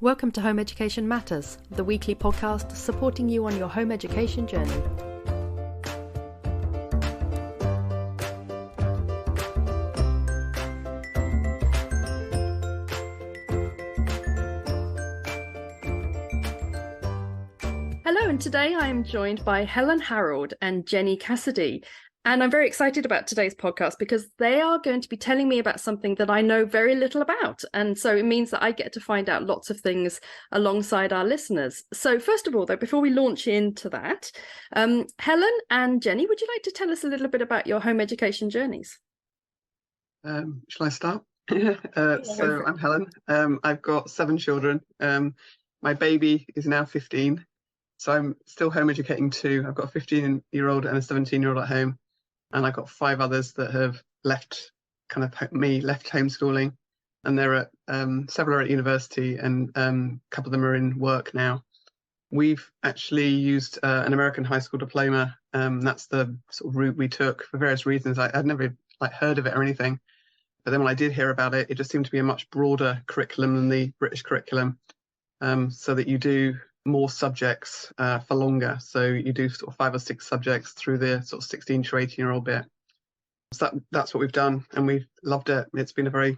Welcome to Home Education Matters, the weekly podcast supporting you on your home education journey. Hello, and today I am joined by Helen, Harrold and Jenni, Cassidy. And I'm very excited about today's podcast because they are going to be telling me about something that I know very little about. And so it means that I get to find out lots of things alongside our listeners. So first of all, though, before we launch into that, Helen and Jenni, would you like to tell us a little bit about your home education journeys? Shall I start? So I'm Helen. I've got 7 children. My baby is now 15. So I'm still home educating 2. I've got a 15-year-old and a 17-year-old at home. And I've got 5 others that have left homeschooling, and they're at several are at university, and a couple of them are in work now. We've actually used an American High School Diploma. That's the sort of route we took for various reasons. I'd never heard of it or anything, but then when I did hear about it, it just seemed to be a much broader curriculum than the British curriculum, so that you do more subjects for longer. So you do sort of 5 or 6 subjects through the sort of 16 to 18-year-old bit. So that's what we've done, and we've loved it. It's been a very,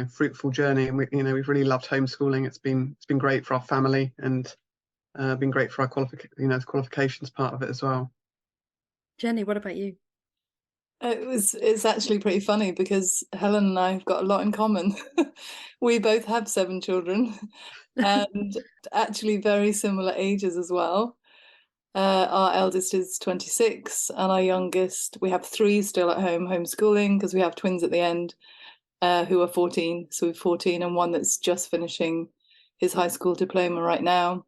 fruitful journey, and we've really loved homeschooling. It's been great for our family, and been great for our qualifications part of it as well. Jenni, what about you? It's actually pretty funny because Helen and I have got a lot in common. We both have 7 children and actually very similar ages as well. Our eldest is 26 and our youngest, we have 3 still at home homeschooling because we have twins at the end who are 14. So we have 14 and one that's just finishing his high school diploma right now.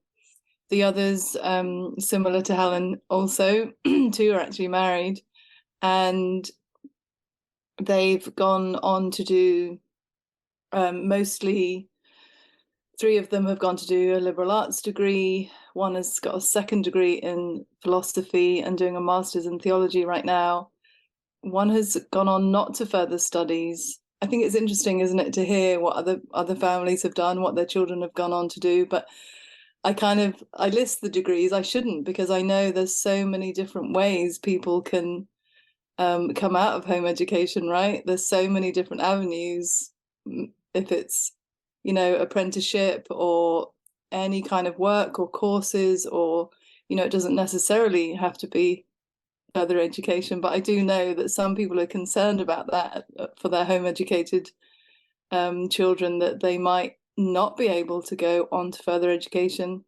The others, similar to Helen also, 2 are actually married. And they've gone on to do mostly 3 of them have gone to do a liberal arts degree. One has got a 2nd degree in philosophy and doing a master's in theology right now. One has gone on not to further studies. I think it's interesting, isn't it, to hear what other families have done, what their children have gone on to do. But I list the degrees. I shouldn't, because I know there's so many different ways people can come out of home education, right? There's so many different avenues. If it's, apprenticeship or any kind of work or courses, or, it doesn't necessarily have to be further education. But I do know that some people are concerned about that for their home educated children, that they might not be able to go on to further education.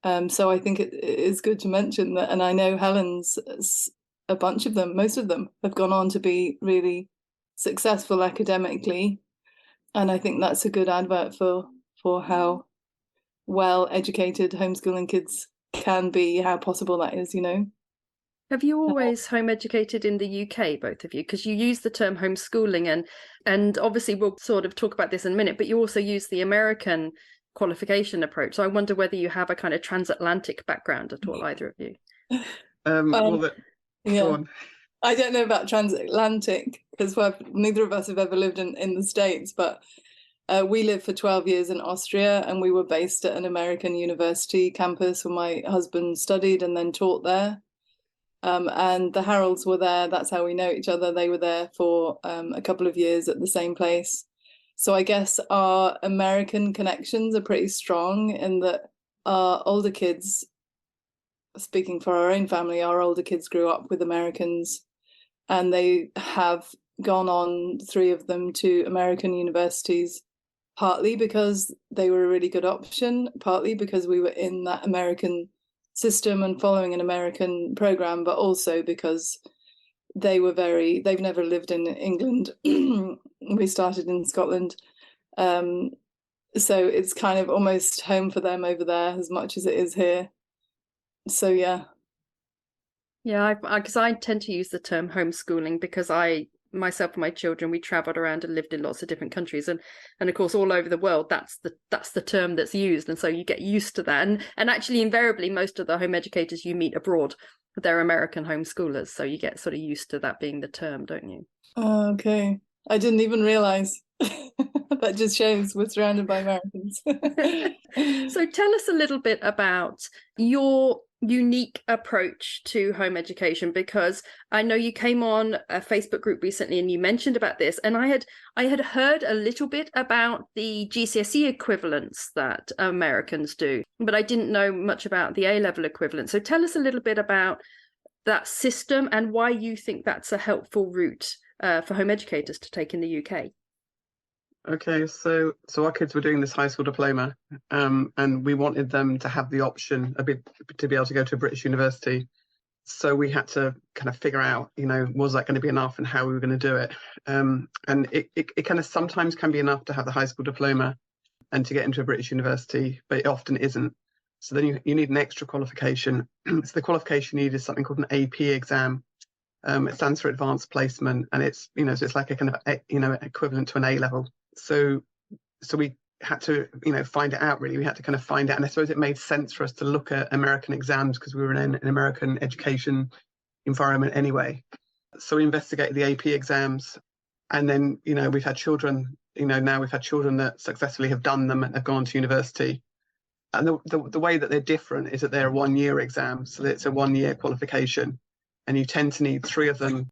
So I think it is good to mention that. And I know Helen's, a bunch of them, most of them have gone on to be really successful academically. And I think that's a good advert for how well educated homeschooling kids can be, how possible that is, Have you always home educated in the UK, both of you? Because you use the term homeschooling, and obviously we'll sort of talk about this in a minute, but you also use the American qualification approach. So I wonder whether you have a kind of transatlantic background at all, either of you. Yeah, I don't know about transatlantic because neither of us have ever lived in the States, but we lived for 12 years in Austria, and we were based at an American university campus where my husband studied and then taught there. And the Harrolds were there. That's how we know each other. They were there for a couple of years at the same place. So I guess our American connections are pretty strong in that our older kids, speaking for our own family, our older kids grew up with Americans, and they have gone on, 3 of them, to American universities, partly because they were a really good option, partly because we were in that American system and following an American program, but also because they've never lived in England. We started in Scotland. So it's kind of almost home for them over there as much as it is here. So yeah, because I tend to use the term homeschooling because myself and my children, we traveled around and lived in lots of different countries, and of course all over the world that's the term that's used, and so you get used to that, and actually invariably most of the home educators you meet abroad, they're American homeschoolers, so you get sort of used to that being the term, don't you? Okay, I didn't even realize. That just shows we're surrounded by Americans. So tell us a little bit about your unique approach to home education, because I know you came on a Facebook group recently and you mentioned about this, and I had heard a little bit about the GCSE equivalents that Americans do, but I didn't know much about the A-level equivalent. So tell us a little bit about that system and why you think that's a helpful route for home educators to take in the UK. Okay, so our kids were doing this high school diploma, and we wanted them to have the option to be able to go to a British university. So we had to kind of figure out, was that going to be enough and how we were going to do it. And it kind of sometimes can be enough to have the high school diploma and to get into a British university, but it often isn't. So then you need an extra qualification. So the qualification you need is something called an AP exam. It stands for Advanced Placement, and it's so it's like a kind of equivalent to an A level. So we had to find it out, really. We had to kind of find out, and I suppose it made sense for us to look at American exams because we were in an American education environment anyway. So we investigated the AP exams, and then we've had children. Now we've had children that successfully have done them and have gone to university. And the way that they're different is that they're a 1-year exam, so it's a 1-year qualification, and you tend to need 3 of them.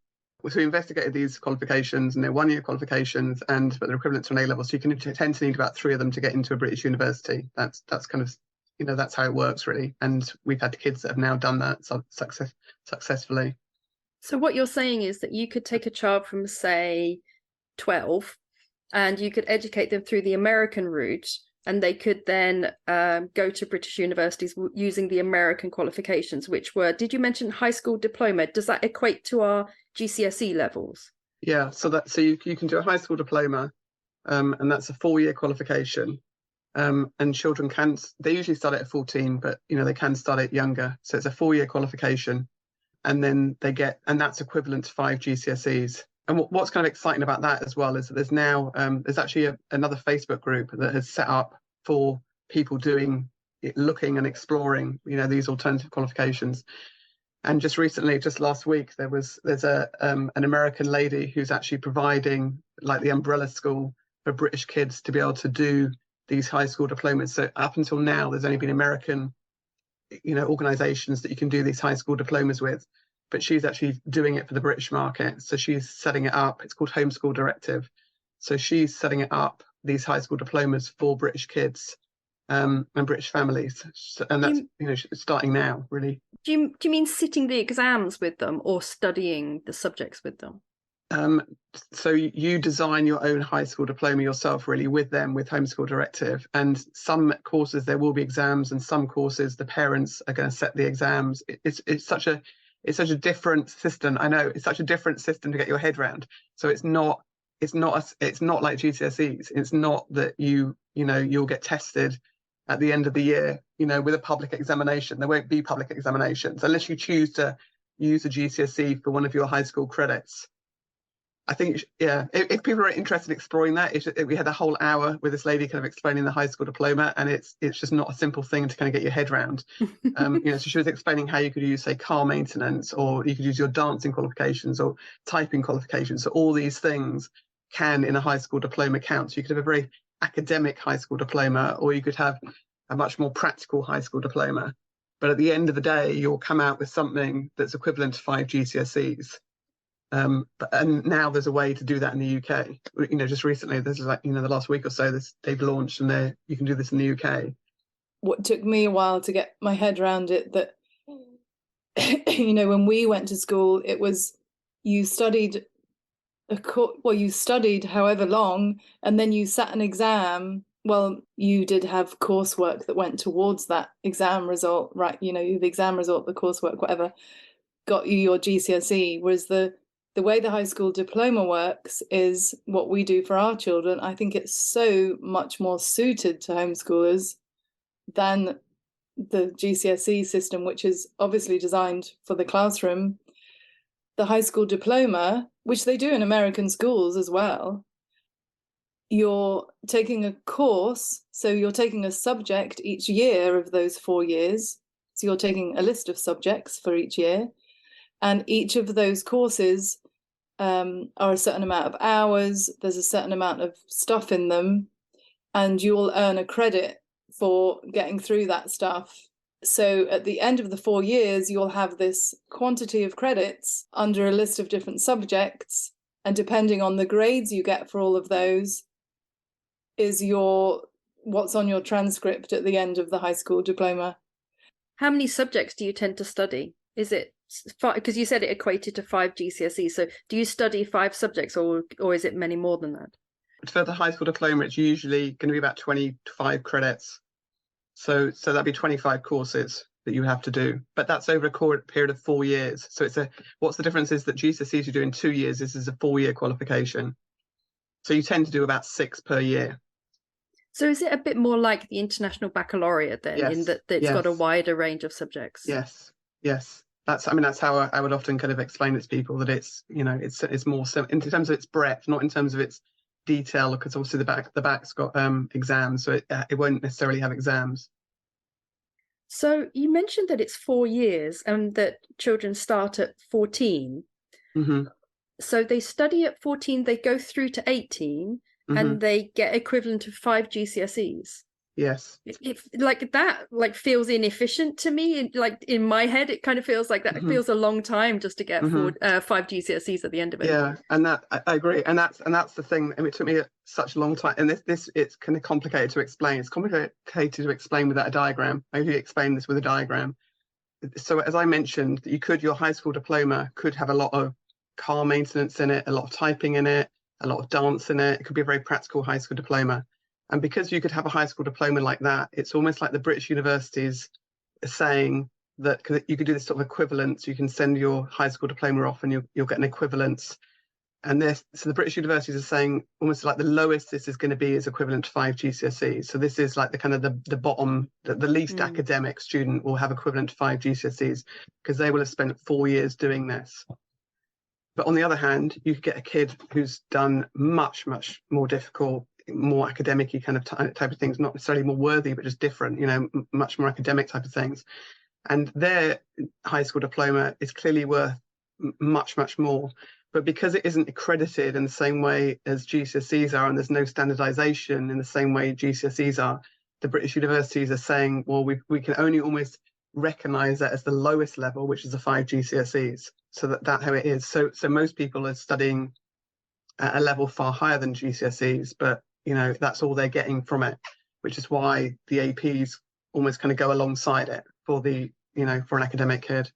So we investigated these qualifications, and they're 1-year qualifications, but they're equivalent to an A-level. So you can tend to need about 3 of them to get into a British university. That's kind of that's how it works, really. And we've had kids that have now done that successfully. So what you're saying is that you could take a child from, say, 12, and you could educate them through the American route, and they could then go to British universities using the American qualifications, which were, did you mention high school diploma? Does that equate to our GCSE levels? Yeah, so you can do a high school diploma, and that's a 4-year qualification. And children they usually start it at 14, but they can start it younger. So it's a 4-year qualification, and then and that's equivalent to 5 GCSEs. And what's kind of exciting about that as well is that there's now there's actually another Facebook group that has set up for people looking and exploring these alternative qualifications. And just recently, just last week, there's an American lady who's actually providing like the umbrella school for British kids to be able to do these high school diplomas. So up until now, there's only been American organizations that you can do these high school diplomas with. But she's actually doing it for the British market. So she's setting it up. It's called Homeschool Directive. So she's setting it up, these high school diplomas for British kids and British families. And that's, starting now, really. Do you mean sitting the exams with them or studying the subjects with them? So you design your own high school diploma yourself, really, with them, with Homeschool Directive. And some courses there will be exams, and some courses the parents are going to set the exams. It's such a different system. I know it's such a different system to get your head around. So it's not like GCSEs. It's not that you'll get tested at the end of the year, with a public examination. There won't be public examinations unless you choose to use a GCSE for one of your high school credits. I think, if people are interested in exploring that, we had a whole hour with this lady kind of explaining the high school diploma, and it's just not a simple thing to kind of get your head around. So she was explaining how you could use, say, car maintenance, or you could use your dancing qualifications or typing qualifications. So all these things can, in a high school diploma, count. So you could have a very academic high school diploma, or you could have a much more practical high school diploma. But at the end of the day, you'll come out with something that's equivalent to 5 GCSEs. And now there's a way to do that in the UK. Just recently, there's the last week or so, they've launched, and you can do this in the UK. What took me a while to get my head around it, that when we went to school, it was you studied you studied however long, and then you sat an exam. Well, you did have coursework that went towards that exam result, right? The exam result, the coursework, whatever, got you your GCSE. Whereas the way the high school diploma works is what we do for our children. I think it's so much more suited to homeschoolers than the GCSE system, which is obviously designed for the classroom. The high school diploma, which they do in American schools as well, you're taking a course, so you're taking a subject each year of those 4 years. So you're taking a list of subjects for each year, and each of those courses are a certain amount of hours. There's a certain amount of stuff in them, and you will earn a credit for getting through that stuff. So at the end of the 4 years, you'll have this quantity of credits under a list of different subjects. And depending on the grades you get for all of those is what's on your transcript at the end of the high school diploma. How many subjects do you tend to study? Is it because you said it equated to 5 GCSEs? So do you study 5 subjects, or is it many more than that? For the high school diploma, it's usually going to be about 25 credits. So that'd be 25 courses that you have to do, but that's over a period of 4 years. So what's the difference is that GCSEs you do in 2 years. This is a 4-year qualification. So you tend to do about 6 per year. So is it a bit more like the International Baccalaureate then, yes. in that it's yes. got a wider range of subjects? Yes. That's how I would often kind of explain it to people, that it's it's more in terms of its breadth, not in terms of its detail, because obviously the back's got exams, so it won't necessarily have exams. So you mentioned that it's 4 years and that children start at 14. Mm-hmm. So they study at 14, they go through to 18, and they get equivalent of 5 GCSEs. Yes. That feels inefficient to me. Like in my head, it kind of feels like that feels a long time just to get 5 GCSEs at the end of it. Yeah, and that I agree, and that's the thing. I mean, it took me such a long time, and this it's kind of complicated to explain. It's complicated to explain without a diagram. Maybe explain this with a diagram. So as I mentioned, your high school diploma could have a lot of car maintenance in it, a lot of typing in it, a lot of dance in it. It could be a very practical high school diploma. And because you could have a high school diploma like that, it's almost like the British universities are saying that you could do this sort of equivalence. You can send your high school diploma off and you'll get an equivalence. And so the British universities are saying almost like the lowest this is going to be is equivalent to 5 GCSEs. So this is like the kind of the bottom, the least academic student will have equivalent to 5 GCSEs because they will have spent 4 years doing this. But on the other hand, you could get a kid who's done much, much more difficult, more academic-y kind of type of things, not necessarily more worthy, but just different, much more academic type of things. And their high school diploma is clearly worth much, much more. But because it isn't accredited in the same way as GCSEs are, and there's no standardization in the same way GCSEs are, the British universities are saying, well, we can only almost recognize that as the lowest level, which is the 5 GCSEs. So that's how it is. So most people are studying at a level far higher than GCSEs, but that's all they're getting from it, which is why the APs almost kind of go alongside it for for an academic kid.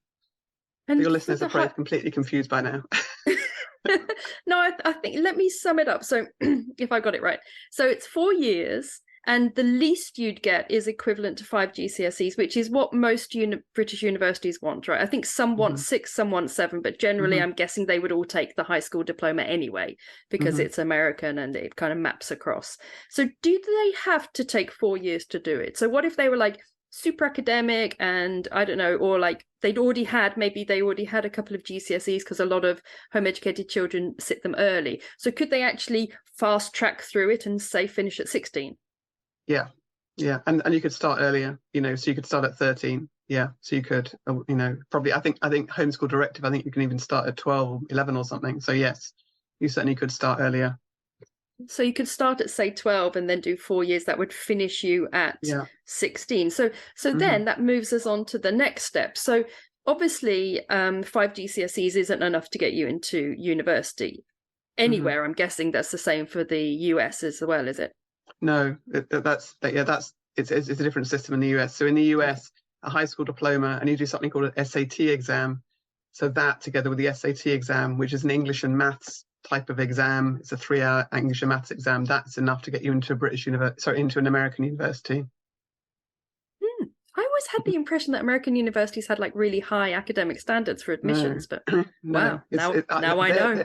And your listeners are probably completely confused by now. No, I think, let me sum it up. So if I got it right. So it's 4 years, and the least you'd get is equivalent to 5 GCSEs, which is what most British universities want, right? I think some want 6, some want 7, but generally I'm guessing they would all take the high school diploma anyway, because it's American and it kind of maps across. So do they have to take 4 years to do it? So what if they were like super academic and I don't know, or like they already had a couple of GCSEs, because a lot of home educated children sit them early. So could they actually fast track through it and say finish at 16? Yeah. And you could start earlier, so you could start at 13. Yeah. So you could, probably, I think homeschool directive, I think you can even start at 12 or 11 or something. So yes, you certainly could start earlier. So you could start at, say, 12 and then do 4 years. That would finish you at 16. So then that moves us on to the next step. So obviously 5 GCSEs isn't enough to get you into university anywhere. I'm guessing that's the same for the US as well, is it? No, it's a different system in the US. So in the US, a high school diploma, and you do something called an SAT exam. So that together with the SAT exam, which is an English and maths type of exam, it's a 3-hour English and maths exam. That's enough to get you into into an American university. I always had the impression that American universities had like really high academic standards for admissions, but wow, now I know.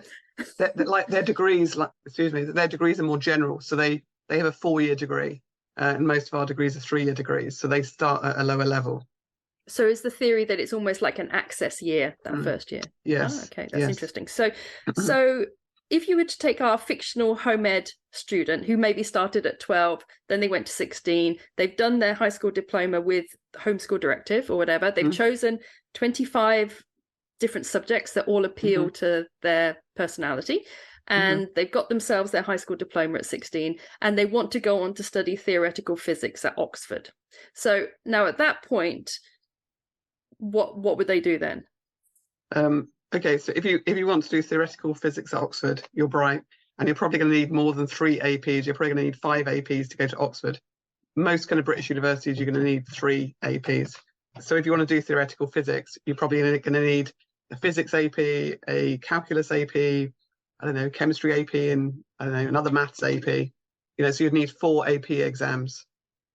Their degrees, their degrees are more general. So they have a 4-year degree, and most of our degrees are 3-year degrees. So they start at a lower level. So is the theory that it's almost like an access year, that first year? Yes. Okay, that's interesting. So if you were to take our fictional home ed student who maybe started at 12, then they went to 16, they've done their high school diploma with homeschool directive or whatever, they've chosen 25 different subjects that all appeal to their personality. And they've got themselves their high school diploma at 16, and they want to go on to study theoretical physics at Oxford. So now at that point, what would they do then? Okay, so if you want to do theoretical physics at Oxford, you're bright, and you're probably going to need more than 3 APs. You're probably going to need 5 APs to go to Oxford. Most kind of British universities, you're going to need 3 APs. So if you want to do theoretical physics, you're probably going to need a physics AP, a calculus AP, I don't know, chemistry AP, and I don't know, another maths AP. You know, so you'd need 4 AP exams.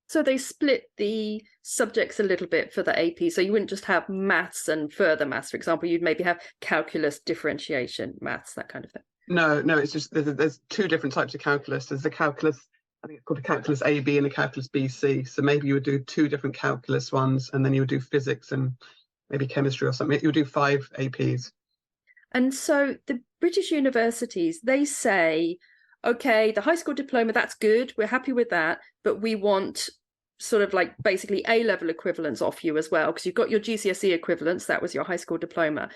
So they split the subjects a little bit for the AP. So you wouldn't just have maths and further maths, for example. You'd maybe have calculus, differentiation, maths, that kind of thing. No, it's just there's 2 different types of calculus. There's the calculus, I think it's called a calculus AB and a calculus BC. So maybe you would do 2 different calculus ones, and then you would do physics and maybe chemistry or something. You would do 5 APs. And so the British universities, they say, okay, the high school diploma, that's good. We're happy with that. But we want sort of like basically A-level equivalents off you as well, because you've got your GCSE equivalents. That was your high school diploma.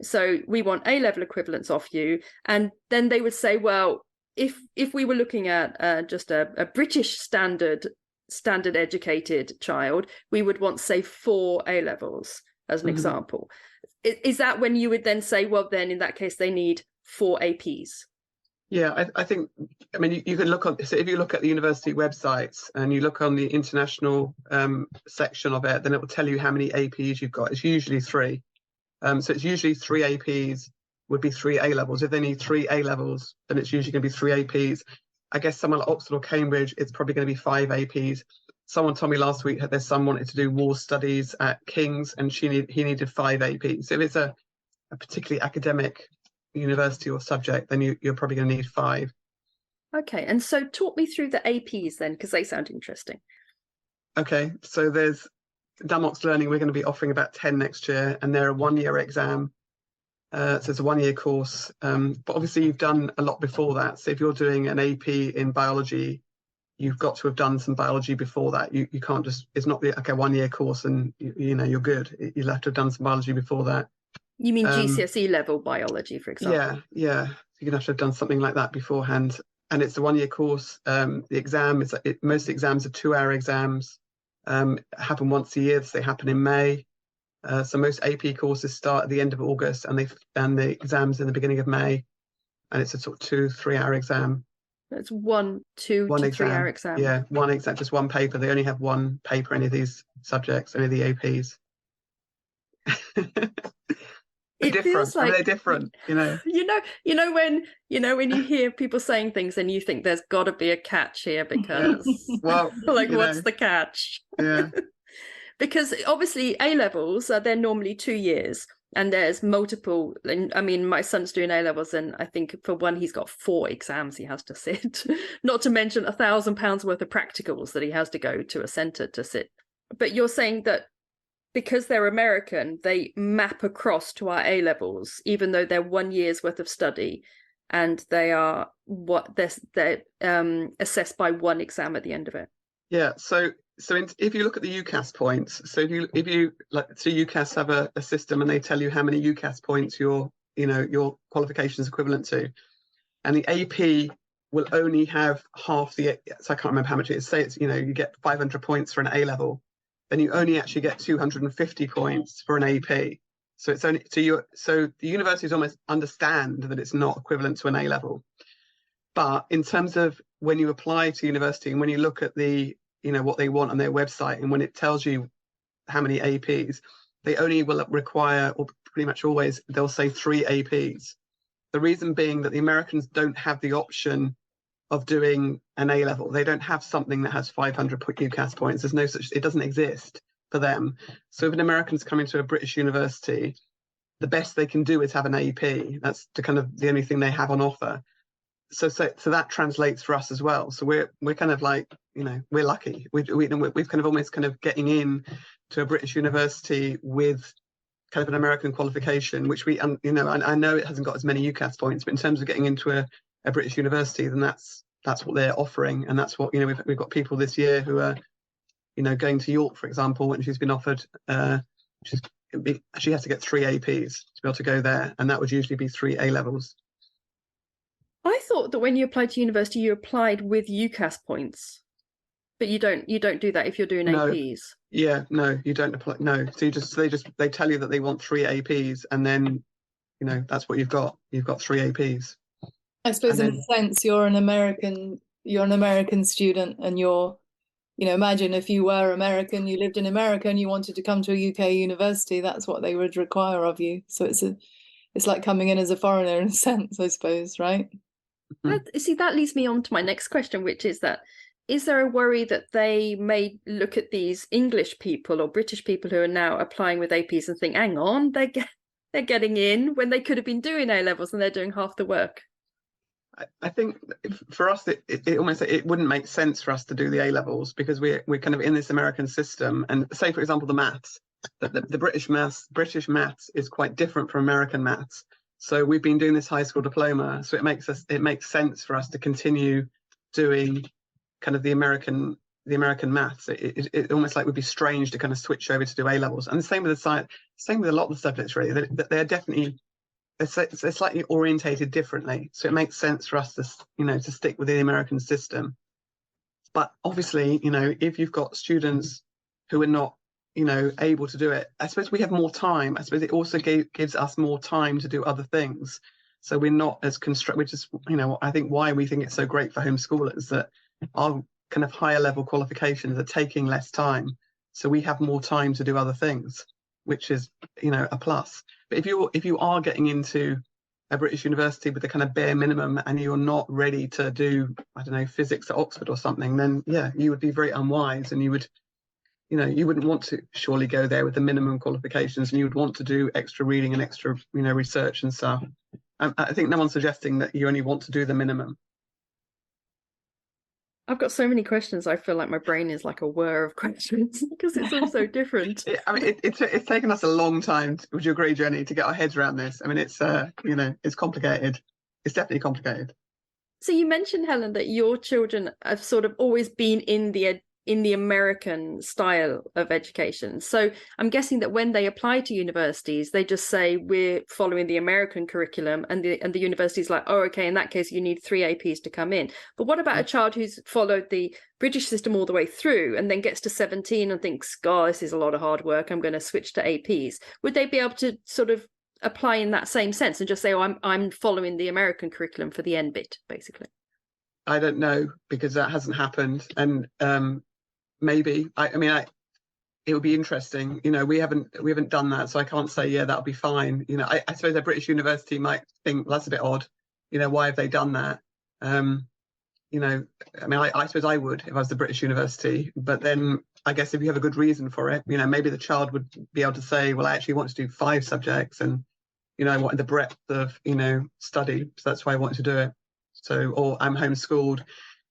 So we want A-level equivalents off you. And then they would say, well, if we were looking at just a British standard educated child, we would want, say, 4 A-levels as an example. Is that when you would then say, well, then in that case, they need 4 APs? Yeah, I think, I mean, you can look on, so if you look at the university websites and you look on the international section of it, then it will tell you how many APs you've got. It's usually 3. So it's usually 3 APs would be 3 A-levels. If they need 3 A-levels, then it's usually going to be 3 APs. I guess someone like Oxford or Cambridge, it's probably going to be 5 APs. Someone told me last week that their son wanted to do war studies at King's, and he needed 5 APs. So if it's a particularly academic university or subject, then you're probably going to need 5. Okay, and so talk me through the APs then, because they sound interesting. Okay, so there's Damox Learning. We're going to be offering about 10 next year, and they're a 1-year exam. So it's a 1-year course, but obviously you've done a lot before that. So if you're doing an AP in biology, you've got to have done some biology before that. You can't just, it's not like a 1-year course and you know you're good. You'll have to have done some biology before that. You mean GCSE level biology, for example? Yeah. You're gonna have to have done something like that beforehand. And it's a 1-year course. The exam is most exams are 2-hour exams. Happen once a year. So they happen in May. So most AP courses start at the end of August, and the exams in the beginning of May, and it's a sort of 2-3 hour exam. It's 1, 2 to 3 hour exam. Yeah, 1 exam, just 1 paper. They only have 1 paper, any of these subjects, any of the APs. They're different. Like, they're different, you know. When you hear people saying things and you think there's got to be a catch here, because well, like what's the catch? Yeah. Because obviously A-levels they're normally 2 years, and there's multiple. I mean, my son's doing A-levels, and I think for one he's got 4 exams he has to sit, not to mention £1,000 worth of practicals that he has to go to a centre to sit. But you're saying that because they're American, they map across to our A-levels, even though they're 1 year's worth of study, and they are they're assessed by 1 exam at the end of it. Yeah. So if you look at the UCAS points, so if you like, so UCAS have a system, and they tell you how many UCAS points your qualifications equivalent to, and the AP will only have half the. So I can't remember how much it is. Say it's you get 500 points for an A-level, then you only actually get 250 points for an AP. So it's only so the universities almost understand that it's not equivalent to an A-level. But in terms of when you apply to university and when you look at the what they want on their website, and when it tells you how many APs, they only will require, or pretty much always, they'll say 3 APs. The reason being that the Americans don't have the option of doing an A-level. They don't have something that has 500 UCAS points. There's no such, it doesn't exist for them. So if an American's coming to a British university, the best they can do is have an AP. That's the only thing they have on offer. So that translates for us as well. So we're kind of like, we're lucky. We've kind of almost getting in to a British university with kind of an American qualification, which we, I know it hasn't got as many UCAS points, but in terms of getting into a British university, then that's what they're offering, and that's what we've got people this year who are going to York, for example, and she's been offered, which is she has to get 3 APs to be able to go there, and that would usually be 3 A levels. I thought that when you applied to university, you applied with UCAS points, but you don't do that if you're doing No. APs. Yeah, no, you don't apply. No, so they tell you that they want 3 APs, and then that's what you've got. You've got 3 APs. I suppose in a sense you're an American student, and you're, imagine if you were American, you lived in America and you wanted to come to a UK university, that's what they would require of you. So it's like coming in as a foreigner in a sense, I suppose, right? See, that leads me on to my next question, which is that, is there a worry that they may look at these English people or British people who are now applying with APs and think, hang on, they're getting in when they could have been doing A levels and they're doing half the work? I think for us, it almost, it wouldn't make sense for us to do the A levels, because we're kind of in this American system. And say, for example, the maths, the British maths is quite different from American maths. So we've been doing this high school diploma, so it makes sense for us to continue doing kind of the American maths. It almost like would be strange to kind of switch over to do A levels. And the same with the science, same with a lot of the subjects, really. They're definitely, they're slightly orientated differently. So it makes sense for us to stick with the American system. But obviously, if you've got students who are not able to do it, I suppose we have more time. I suppose it also gives us more time to do other things. So we're not as which is, I think why we think it's so great for homeschoolers, that our kind of higher level qualifications are taking less time. So we have more time to do other things, which is, a plus. But if you are getting into a British university with the kind of bare minimum and you're not ready to do, I don't know, physics at Oxford or something, then yeah, you would be very unwise, and you wouldn't want to surely go there with the minimum qualifications, and you would want to do extra reading and extra, research and stuff. I think no one's suggesting that you only want to do the minimum. I've got so many questions. I feel like my brain is like a whir of questions because it's all so different. I mean, it's taken us a long time. Would you agree, Jenny, to get our heads around this? I mean, it's it's complicated. It's definitely complicated. So you mentioned, Helen, that your children have sort of always been in the American style of education. So I'm guessing that when they apply to universities, they just say, we're following the American curriculum, and the university's like, oh, okay, in that case, you need 3 APs to come in. But what about a child who's followed the British system all the way through and then gets to 17 and thinks, God, this is a lot of hard work, I'm going to switch to APs? Would they be able to sort of apply in that same sense and just say, oh, I'm following the American curriculum for the end bit, basically? I don't know, because that hasn't happened. And maybe it would be interesting. We haven't done that, so I can't say that'll be fine. I suppose a British university might think, well, that's a bit odd. Why have they done that? I suppose I would if I was the British university, but then I guess if you have a good reason for it, maybe the child would be able to say, well, I actually want to do 5 subjects, and I wanted the breadth of study, so that's why I wanted to do it. So, or I'm homeschooled.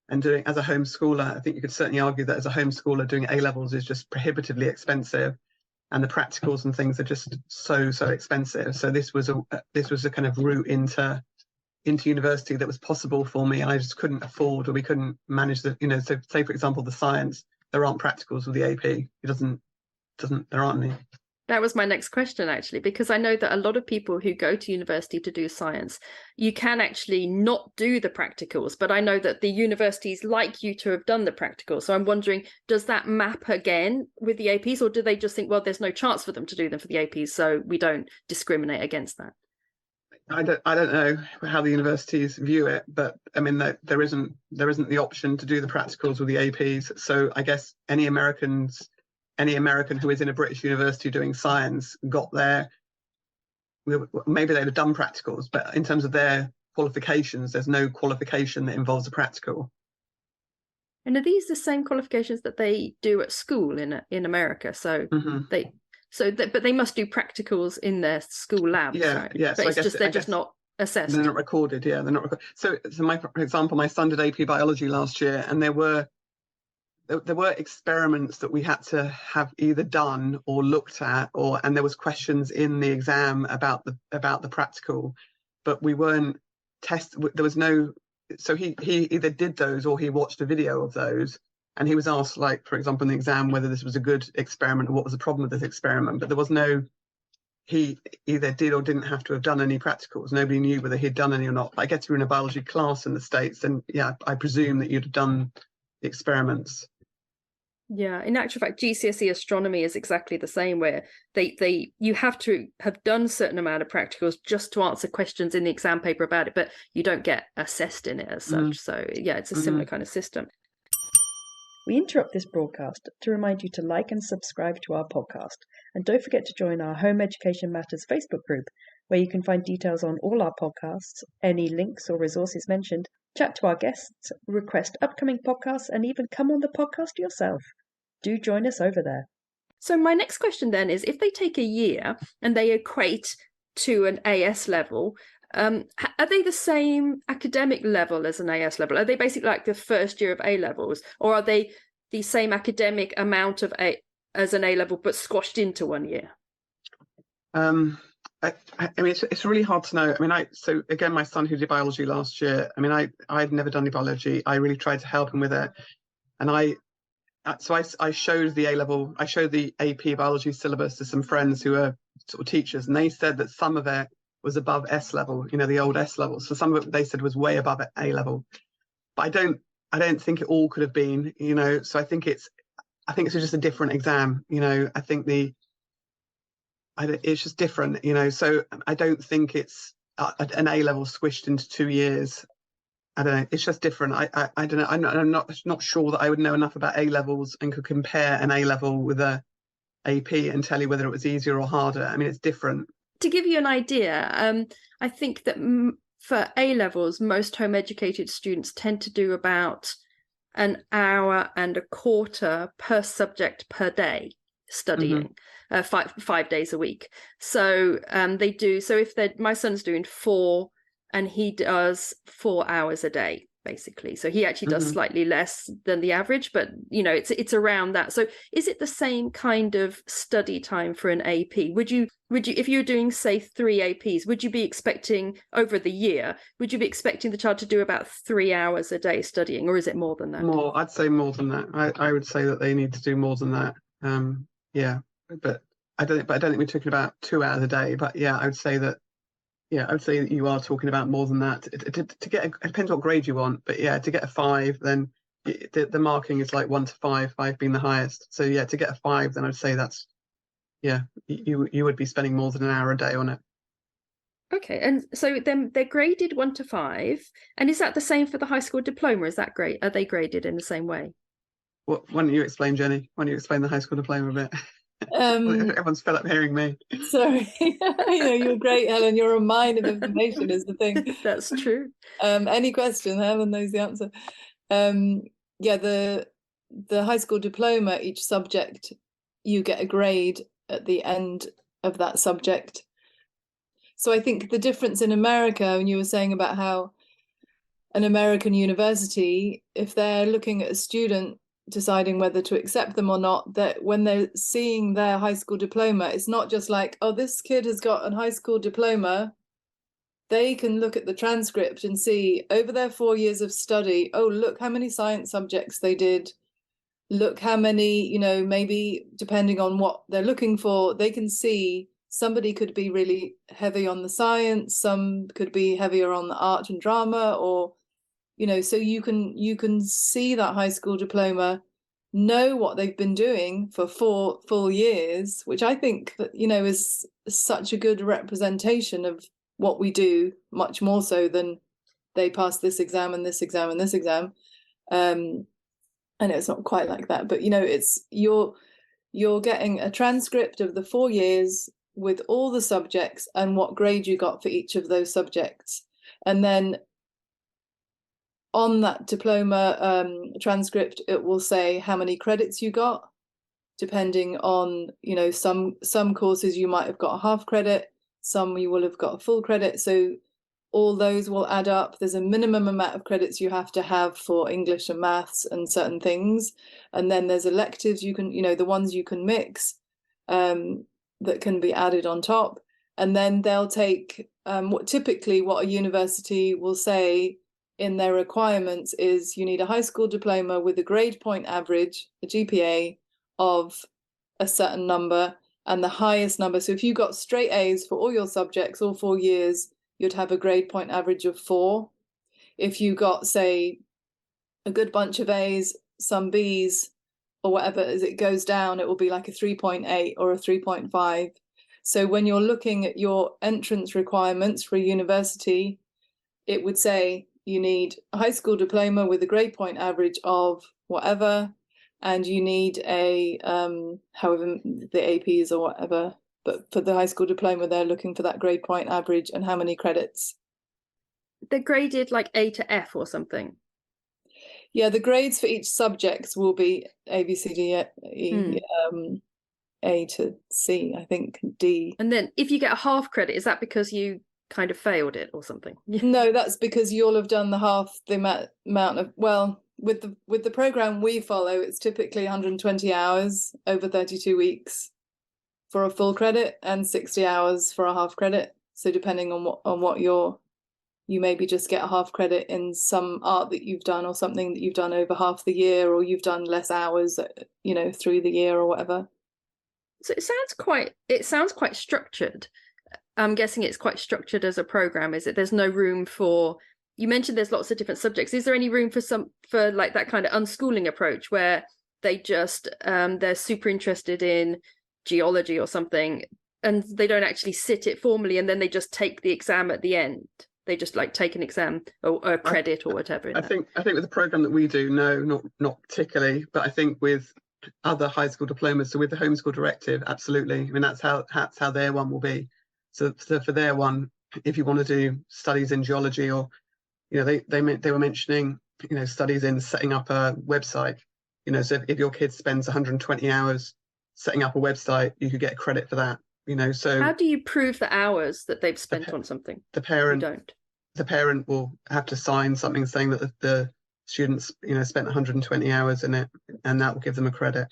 And doing as a homeschooler, I think you could certainly argue that as a homeschooler, doing A levels is just prohibitively expensive, and the practicals and things are just so expensive. So this was a kind of route into university that was possible for me, and I just couldn't afford, or we couldn't manage the, so say for example the science, there aren't practicals with the AP. There aren't any. That was my next question, actually, because I know that a lot of people who go to university to do science, you can actually not do the practicals, but I know that the universities like you to have done the practicals. So I'm wondering, does that map again with the APs, or do they just think, well, there's no chance for them to do them for the APs, so we don't discriminate against that? I don't know how the universities view it, but I mean, there isn't the option to do the practicals with the APs. So I guess any American who is in a British university doing science got there, maybe they'd have done practicals, but in terms of their qualifications, there's no qualification that involves a practical. And are these the same qualifications that they do at school in America? So but they must do practicals in their school labs, right? Yeah. But so they're just not assessed. They're not recorded. Yeah, they're not recorded. So for example, my son did AP biology last year, and there were experiments that we had to have either done or looked at, and there was questions in the exam about the practical, but we weren't there was no, so he either did those or he watched a video of those, and he was asked, like, for example, in the exam, whether this was a good experiment or what was the problem with this experiment, but there was no he either did or didn't have to have done any practicals. Nobody knew whether he'd done any or not. I guess if you're in a biology class in the States, then yeah, I presume that you'd have done the experiments. Yeah, in actual fact, GCSE astronomy is exactly the same, where you have to have done a certain amount of practicals just to answer questions in the exam paper about it, but you don't get assessed in it as such. So yeah, it's a similar kind of system. We interrupt this broadcast to remind you to like and subscribe to our podcast. And don't forget to join our Home Education Matters Facebook group, where you can find details on all our podcasts, any links or resources mentioned, chat to our guests, request upcoming podcasts, and even come on the podcast yourself. Do join us over there. So my next question then is, if they take a year and they equate to an AS level, are they the same academic level as an AS level? Are they basically like the first year of A levels, or are they the same academic amount of as an A level but squashed into 1 year? I mean, it's really hard to know. I mean, so again, my son who did biology last year, I mean, I'd never done any biology. I really tried to help him with it, and I showed the A level, I showed the AP biology syllabus to some friends who are sort of teachers, and they said that some of it was above S level, you know, the old S level. So some of it they said was way above A level, but I don't think it all could have been, you know. So I think it's just a different exam, you know. I think it's just different, you know. So I don't think it's an A level squished into 2 years. I don't know. It's just different. I don't know. I'm not sure that I would know enough about A levels and could compare an A level with a AP and tell you whether it was easier or harder. I mean, it's different. To give you an idea, I think that for A levels, most home educated students tend to do about an hour and a quarter per subject per day studying, 5 days a week. So they do. So if my son's doing 4, and he does 4 hours a day, basically. So he actually does slightly less than the average, but you know, it's around that. So is it the same kind of study time for an AP? Would you, if you're doing, say, 3 APs, would you be expecting over the year, would you be expecting the child to do about 3 hours a day studying, or is it more than that? More, I'd say more than that. I would say that they need to do more than that. Yeah, but I don't think we're talking about 2 hours a day, but yeah, I would say that you are talking about more than that. To get it depends what grade you want, but yeah, to get a 5, then the marking is like 1 to 5, 5 being the highest. So yeah, to get a 5, then I'd say that's, yeah, you would be spending more than an hour a day on it. Okay, and so then they're graded 1 to 5, and is that the same for the high school diploma? Is that great? Are they graded in the same way? Why don't you explain, Jenny? Why don't you explain the high school diploma a bit? Everyone's fed up hearing me. Sorry, you're great, Helen. You're a mine of information is the thing. That's true. Any question, Helen knows the answer. Yeah, the high school diploma, each subject, you get a grade at the end of that subject. So I think the difference in America, when you were saying about how an American university, if they're looking at a student deciding whether to accept them or not, that when they're seeing their high school diploma, it's not just like, oh, this kid has got a high school diploma. They can look at the transcript and see over their 4 years of study, oh, look how many science subjects they did. Look how many, maybe depending on what they're looking for, they can see somebody could be really heavy on the science, some could be heavier on the art and drama, or so you can see that high school diploma, know what they've been doing for 4 full years, which I think that is such a good representation of what we do, much more so than they pass this exam and this exam and this exam. I know it's not quite like that, but it's you're getting a transcript of the 4 years with all the subjects and what grade you got for each of those subjects, and then on that diploma transcript, it will say how many credits you got, depending on, some courses you might have got a half credit, some you will have got a full credit. So all those will add up. There's a minimum amount of credits you have to have for English and maths and certain things. And then there's electives you can, the ones you can mix that can be added on top. And then they'll take typically what a university will say in their requirements is you need a high school diploma with a grade point average, a GPA of a certain number, and the highest number. So if you got straight A's for all your subjects, all 4 years, you'd have a grade point average of 4. If you got, say, a good bunch of A's, some B's, or whatever, as it goes down, it will be like a 3.8 or a 3.5. So when you're looking at your entrance requirements for a university, it would say you need a high school diploma with a grade point average of whatever, and you need a however the APs or whatever, but for the high school diploma they're looking for that grade point average and how many credits. They're graded like A to F or something. Yeah, the grades for each subject will be A, B, C, D, E, A to C, I think D. And then if you get a half credit, is that because you kind of failed it or something? No, that's because you'll have done the half the amount of, well, with the program we follow, it's typically 120 hours over 32 weeks for a full credit and 60 hours for a half credit. So depending on what you maybe just get a half credit in some art that you've done or something that you've done over half the year, or you've done less hours, through the year or whatever. So it sounds quite structured. I'm guessing it's quite structured as a program, is it? There's no room for, you mentioned there's lots of different subjects. Is there any room for like that kind of unschooling approach where they just they're super interested in geology or something and they don't actually sit it formally and then they just take the exam at the end? They just like take an exam or a credit or whatever. I think with the program that we do, no, not particularly, but I think with other high school diplomas, so with the homeschool directive, absolutely. I mean, that's how their one will be. So for their one, if you want to do studies in geology, or they were mentioning studies in setting up a website. So if your kid spends 120 hours setting up a website, you could get credit for that. So how do you prove the hours that they've spent on something? The parent will have to sign something saying that the students spent 120 hours in it, and that will give them a credit.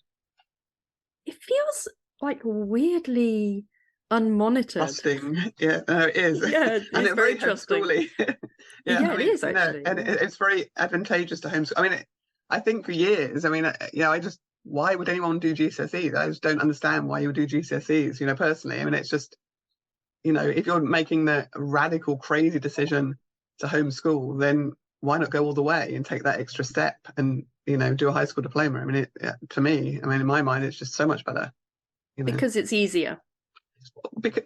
It feels like weirdly unmonitored. Trusting, yeah, no, it is. Yeah, and it's very trusting. Yeah, it is actually. And it's very advantageous to homeschool. I mean, I think for years, why would anyone do GCSEs? I just don't understand why you would do GCSEs, personally. I mean, it's just, if you're making the radical, crazy decision to homeschool, then why not go all the way and take that extra step and, do a high school diploma? I mean, to me, in my mind, it's just so much better. Because it's easier.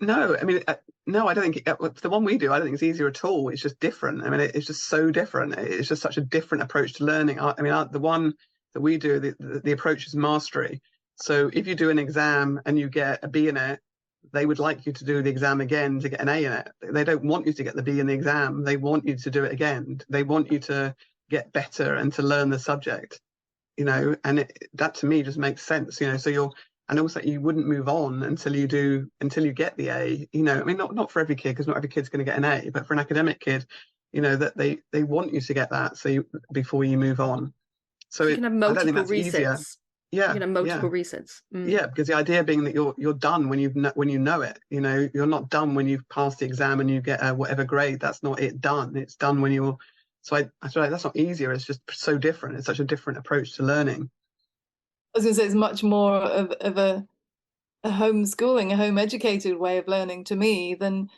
No, I don't think the one we do, I don't think it's easier at all. It's just different. It's just so different. It's just such a different approach to learning. The one that we do, the approach is mastery. So if you do an exam and you get a B in it, they would like you to do the exam again to get an A in it. They don't want you to get the B in the exam. They want you to do it again. They want you to get better and to learn the subject, and that to me just makes sense, so and also you wouldn't move on until you get the A, not for every kid, because not every kid's going to get an A, but for an academic kid, that they want you to get that before you move on. So you can have multiple resets. Easier. Yeah, you can have multiple resets. Yeah, because the idea being that you're done when you know it. You're not done when you've passed the exam and you get whatever grade. That's not it done. It's done when you're. So I feel like that's not easier. It's just so different. It's such a different approach to learning. I was going to say it's much more of a homeschooling, a home educated way of learning to me than.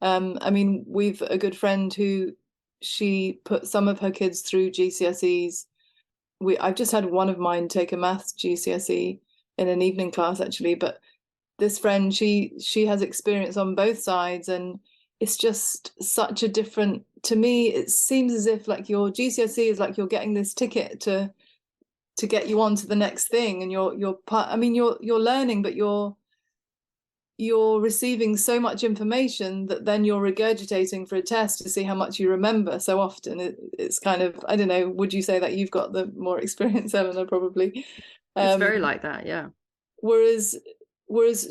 We've a good friend who she put some of her kids through GCSEs. I've just had one of mine take a maths GCSE in an evening class actually, but this friend, she has experience on both sides, and it's just such a different, to me it seems as if like your GCSE is like you're getting this ticket to get you on to the next thing, and you're learning, but you're receiving so much information that then you're regurgitating for a test to see how much you remember. So often it's kind of, I don't know, would you say that you've got the more experience, Eleanor? Probably. It's very like that, yeah. Whereas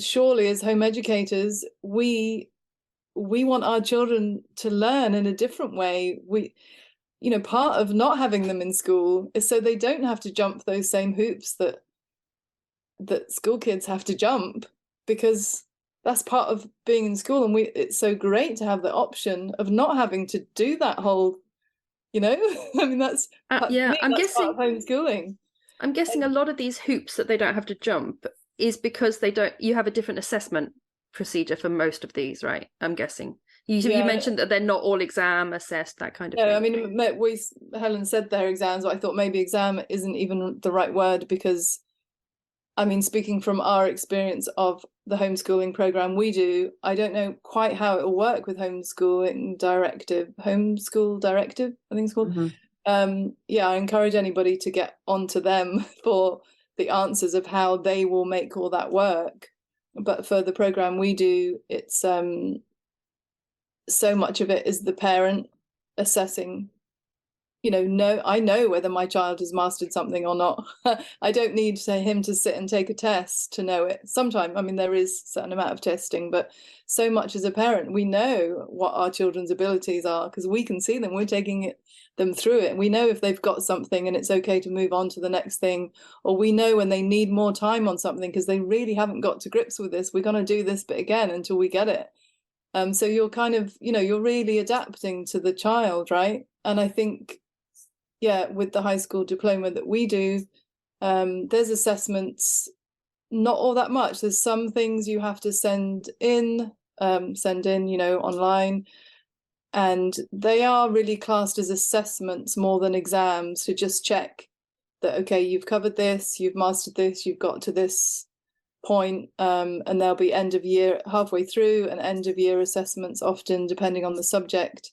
surely as home educators, we want our children to learn in a different way. Part of not having them in school is so they don't have to jump those same hoops that school kids have to jump, because that's part of being in school, and it's so great to have the option of not having to do that whole, that's I'm guessing part of homeschooling. I'm guessing a lot of these hoops that they don't have to jump is because you have a different assessment procedure for most of these, right? I'm guessing. You mentioned that they're not all exam assessed, that kind of thing. I mean, Helen said their exams, but I thought maybe exam isn't even the right word, because I mean, speaking from our experience of the homeschooling program we do, I don't know quite how it will work with homeschool directive, I think it's called. Mm-hmm. I encourage anybody to get onto them for the answers of how they will make all that work. But for the program we do, it's so much of it is the parent assessing. I know whether my child has mastered something or not. I don't need him to sit and take a test to know it. Sometimes, I mean, there is a certain amount of testing, but so much as a parent, we know what our children's abilities are because we can see them. We're taking them through it. And we know if they've got something and it's okay to move on to the next thing, or we know when they need more time on something because they really haven't got to grips with this. We're going to do this bit again until we get it. So you're kind of, you're really adapting to the child, right? And I think, with the high school diploma that we do, there's assessments, not all that much. There's some things you have to send in, online, and they are really classed as assessments more than exams to just check that, okay, you've covered this, you've mastered this, you've got to this point, and there'll be end of year, halfway through, and end of year assessments often depending on the subject.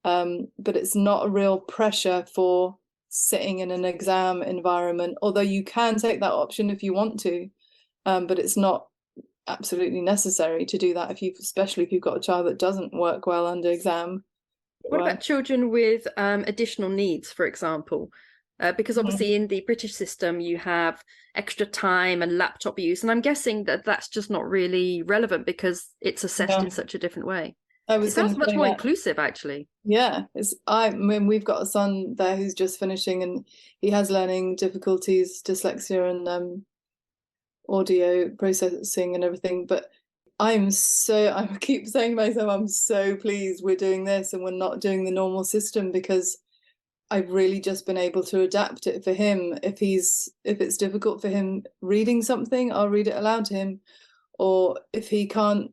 But it's not a real pressure for sitting in an exam environment, although you can take that option if you want to, but it's not absolutely necessary to do that especially if you've got a child that doesn't work well under exam. What about children with additional needs, for example? Because obviously in the British system you have extra time and laptop use, and I'm guessing that that's just not really relevant because it's assessed in such a different way. It sounds much more inclusive, actually. Yeah, I mean, we've got a son there who's just finishing, and he has learning difficulties, dyslexia, and audio processing and everything. But I keep saying to myself, I'm so pleased we're doing this and we're not doing the normal system, because I've really just been able to adapt it for him. If it's difficult for him reading something, I'll read it aloud to him. Or if he can't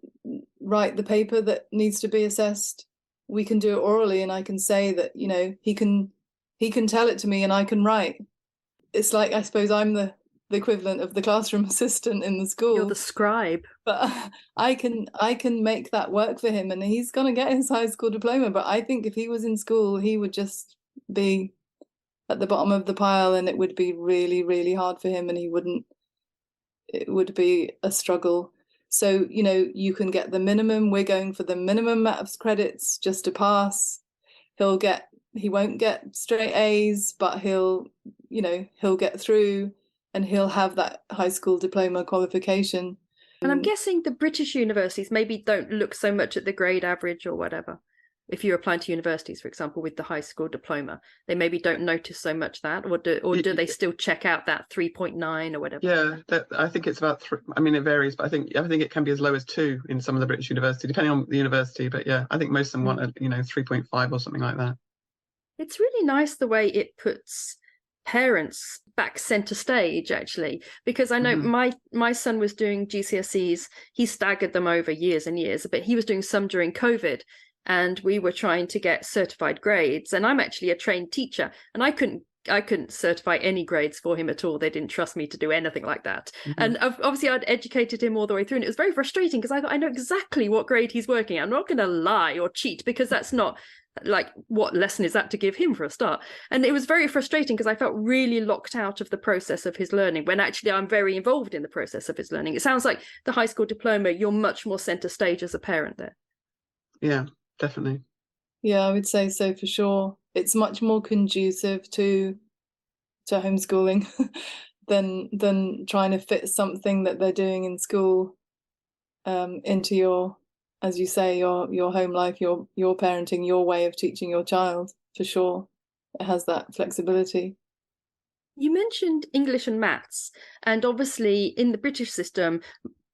write the paper that needs to be assessed, we can do it orally, and I can say that, he can tell it to me and I can write. It's like, I suppose I'm the equivalent of the classroom assistant in the school. You're the scribe. But I can make that work for him, and he's going to get his high school diploma. But I think if he was in school, he would just be at the bottom of the pile, and it would be really, really hard for him, and it would be a struggle. So, you can get the minimum. We're going for the minimum amount of credits just to pass. He won't get straight A's, but he'll get through, and he'll have that high school diploma qualification. And I'm guessing the British universities maybe don't look so much at the grade average or whatever. If you're applying to universities, for example, with the high school diploma, they maybe don't notice so much that, or do they still check out that 3.9 or whatever? Yeah, I think it's about 3. I mean, it varies, but I think it can be as low as 2 in some of the British universities, depending on the university. But yeah, I think most of them want 3.5 or something like that. It's really nice the way it puts parents back center stage, actually, because I know my son was doing GCSEs. He staggered them over years and years, but he was doing some during COVID. And we were trying to get certified grades, and I'm actually a trained teacher, and I couldn't certify any grades for him at all. They didn't trust me to do anything like that. And obviously I'd educated him all the way through, and it was very frustrating because I thought, I know exactly what grade he's working at. I'm not going to lie or cheat, because that's not, like, what lesson is that to give him for a start? And it was very frustrating because I felt really locked out of the process of his learning, when actually I'm very involved in the process of his learning. It sounds like the high school diploma, you're much more center stage as a parent there. Yeah, definitely. Yeah, I would say so, for sure. It's much more conducive to homeschooling than trying to fit something that they're doing in school into your, as you say, your home life, your parenting, your way of teaching your child. For sure, it has that flexibility. You mentioned English and maths, and obviously in the British system,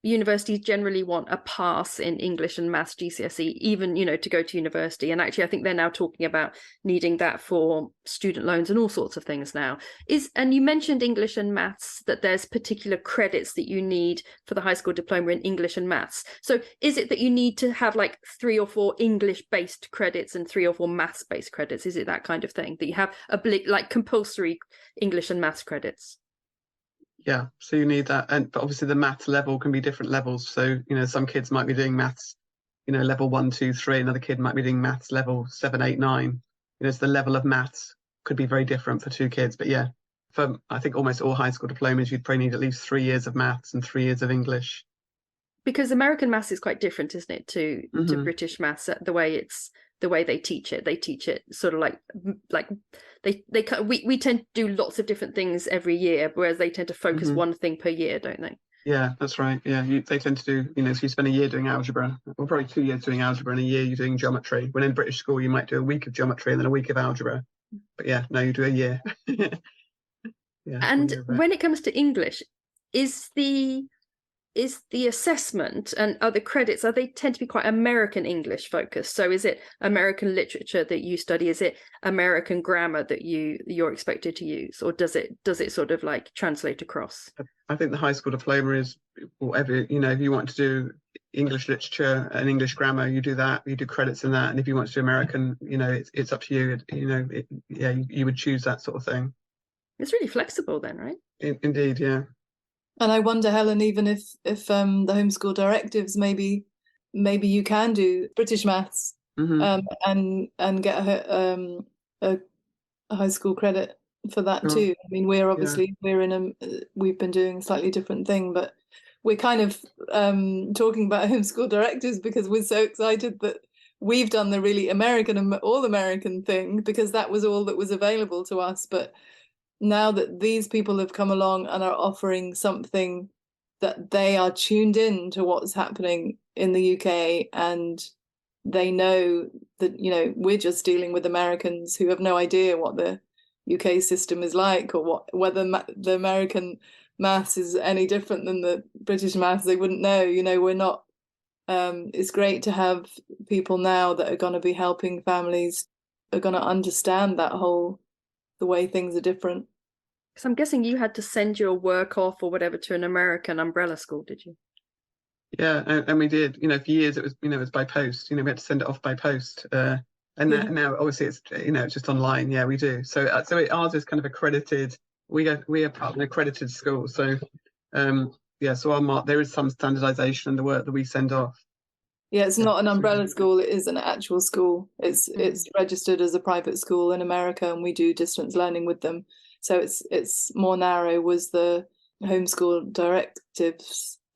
universities generally want a pass in English and maths GCSE, even, to go to university. And actually, I think they're now talking about needing that for student loans and all sorts of things now. And you mentioned English and maths, that there's particular credits that you need for the high school diploma in English and maths. So is it that you need to have like 3 or 4 English-based credits and 3 or 4 maths-based credits? Is it that kind of thing, that you have like compulsory English and maths credits? Yeah, so you need that, but obviously the maths level can be different levels. So some kids might be doing maths, level 1, 2, 3. Another kid might be doing maths level 7, 8, 9. So the level of maths could be very different for 2 kids. But yeah, for I think almost all high school diplomas, you'd probably need at least 3 years of maths and 3 years of English. Because American maths is quite different, isn't it, to British maths? The way they teach it sort of like we tend to do lots of different things every year, whereas they tend to focus one thing per year, don't they? Yeah, that's right. Yeah, they tend to do, so you spend a year doing algebra, or probably 2 years doing algebra, and a year you're doing geometry. When in British school, you might do a week of geometry and then a week of algebra. But yeah, no, you do a year. Yeah. And when it comes to English, is the assessment and other credits, they tend to be quite American English focused? So is it American literature that you study? Is it American grammar that you're expected to use, or does it sort of like translate across? I think the high school diploma is whatever, if you want to do English literature and English grammar, you do that, you do credits in that. And if you want to do American, it's up to you. You would choose that sort of thing. It's really flexible then, right? Indeed, yeah. And I wonder, Helen, even if the homeschool directives, maybe you can do British maths and get a high school credit for that too. I mean, we've been doing a slightly different thing, but we're kind of talking about homeschool directives because we're so excited that we've done the really all American thing, because that was all that was available to us. But now that these people have come along and are offering something that they are tuned in to what's happening in the UK, and they know that, we're just dealing with Americans who have no idea what the UK system is like, or whether the American maths is any different than the British maths. They wouldn't know. We're not. It's great to have people now that are going to be helping families, are going to understand the way things are different. Because I'm guessing you had to send your work off or whatever to an American umbrella school, did you? Yeah, and we did. For years it was, it was by post. We had to send it off by post. Now obviously it's, it's just online. Yeah, we do. So ours is kind of accredited. We are part of an accredited school. So so there is some standardization in the work that we send off. Yeah, it's not an umbrella school. It is an actual school. It's registered as a private school in America, and we do distance learning with them. So it's more narrow. Was the homeschool directive?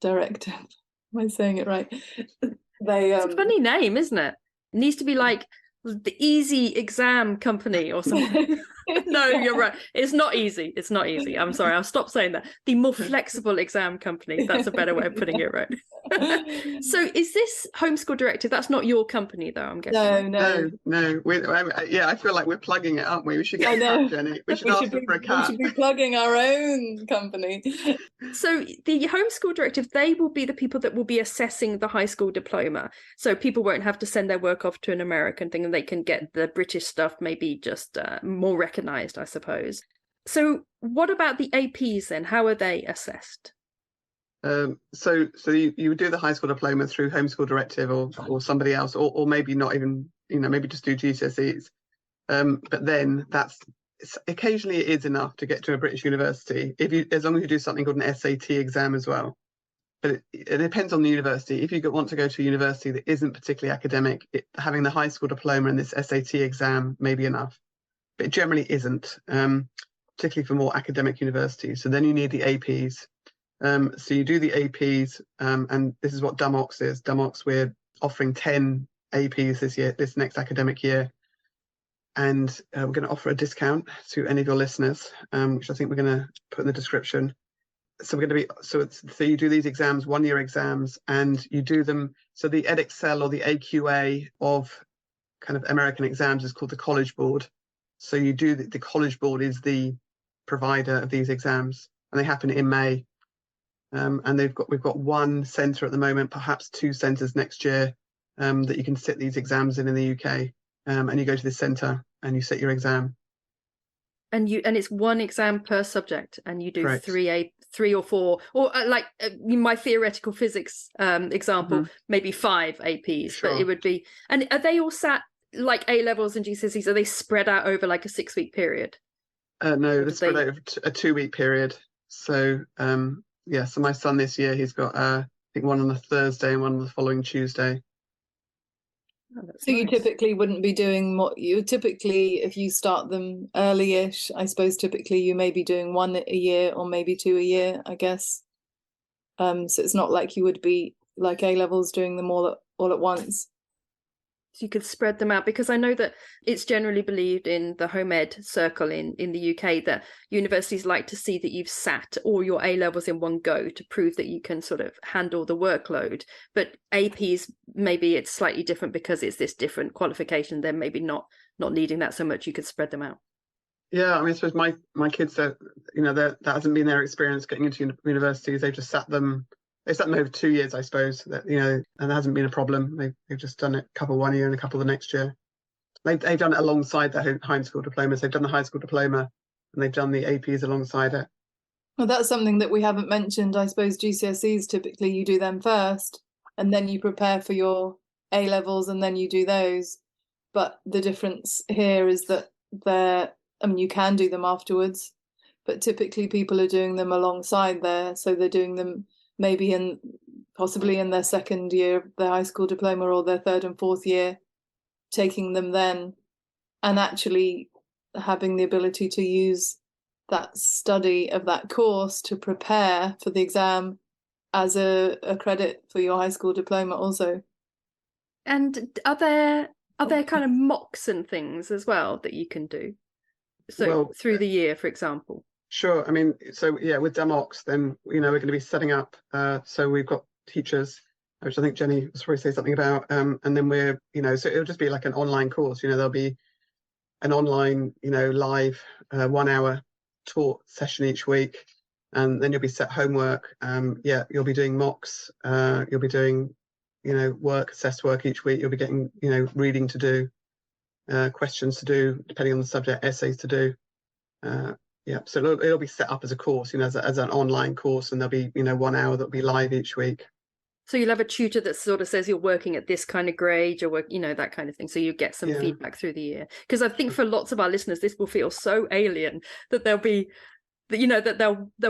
Am I saying it right? It's a funny name, isn't it? It needs to be like the Easy Exam Company or something. No, you're right. It's not easy. It's not easy. I'm sorry. I'll stop saying that. The More Flexible Exam Company. That's a better way of putting it, right? So is this homeschool directive? That's not your company, though, I'm guessing. No. I feel like we're plugging it, aren't we? We should get a cut, Jenni. We should ask for a cut. We should be plugging our own company. So the homeschool directive, they will be the people that will be assessing the high school diploma. So people won't have to send their work off to an American thing, and they can get the British stuff maybe just more recognised, I suppose. So what about the APs then? How are they assessed? So you would do the high school diploma through homeschool directive or somebody else, or maybe not even, maybe just do GCSEs. But then occasionally it is enough to get to a British university as long as you do something called an SAT exam as well. But it depends on the university. If you want to go to a university that isn't particularly academic, having the high school diploma and this SAT exam may be enough. But it generally isn't, particularly for more academic universities. So then you need the APs. So you do the APs, and this is what DUMOX is. DUMOX, we're offering 10 APs this next academic year. And we're going to offer a discount to any of your listeners, which I think we're going to put in the description. So we're going to be, so you do these exams, 1-year exams, and you do them. So the Edexcel or the AQA of kind of American exams is called the College Board. So you do the College Board is the provider of these exams, and they happen in May. and we've got one centre at the moment, perhaps two centres next year, that you can sit these exams in the UK. And you go to this centre and you sit your exam. And it's one exam per subject, and you do Correct. three or four, or my theoretical physics example, maybe 5 APs. Sure. But it would be, and are they all sat like A levels and GCSEs? Are they spread out over like a 6-week period? No, they're spread out over a 2-week period. So so my son this year, he's got I think one on a Thursday and one on the following Tuesday. Oh, so nice. You typically wouldn't be doing what you typically, if you start them early-ish, I suppose typically you may be doing 1 a year or maybe 2 a year, I guess. So it's not like you would be like A levels doing them all at once. So you could spread them out, because I know that it's generally believed in the home ed circle in the UK that universities like to see that you've sat all your A levels in one go to prove that you can sort of handle the workload. But APs, maybe it's slightly different because it's this different qualification. They're maybe not needing that so much. You could spread them out. Yeah, I mean, I suppose my kids, that hasn't been their experience getting into universities. They've just sat them. They sat them over 2 years, I suppose, and there hasn't been a problem. They've just done it, a couple 1 year and a couple the next year. They've done it alongside their high school diplomas. They've done the high school diploma and they've done the APs alongside it. Well, that's something that we haven't mentioned. I suppose GCSEs, typically you do them first and then you prepare for your A levels and then you do those. But the difference here is that you can do them afterwards, but typically people are doing them alongside there. So they're doing them maybe possibly in their second year of their high school diploma or their third and fourth year, taking them then and actually having the ability to use that study of that course to prepare for the exam as a credit for your high school diploma also. And are there kind of mocks and things as well that you can do? So through the year, for example. Sure. I mean, so yeah, with Demox, then we're going to be setting up. So we've got teachers, which I think Jenni was probably say something about, and then we're so it'll just be like an online course. There'll be an online live 1 hour taught session each week, and then you'll be set homework. You'll be doing mocks. You'll be doing assessed work each week. You'll be getting reading to do, questions to do depending on the subject, essays to do. So it'll be set up as a course, as an online course, and there'll be 1 hour that'll be live each week. So you'll have a tutor that sort of says you're working at this kind of grade, or that kind of thing. So you get some feedback through the year. Because I think for lots of our listeners, this will feel so alien that they'll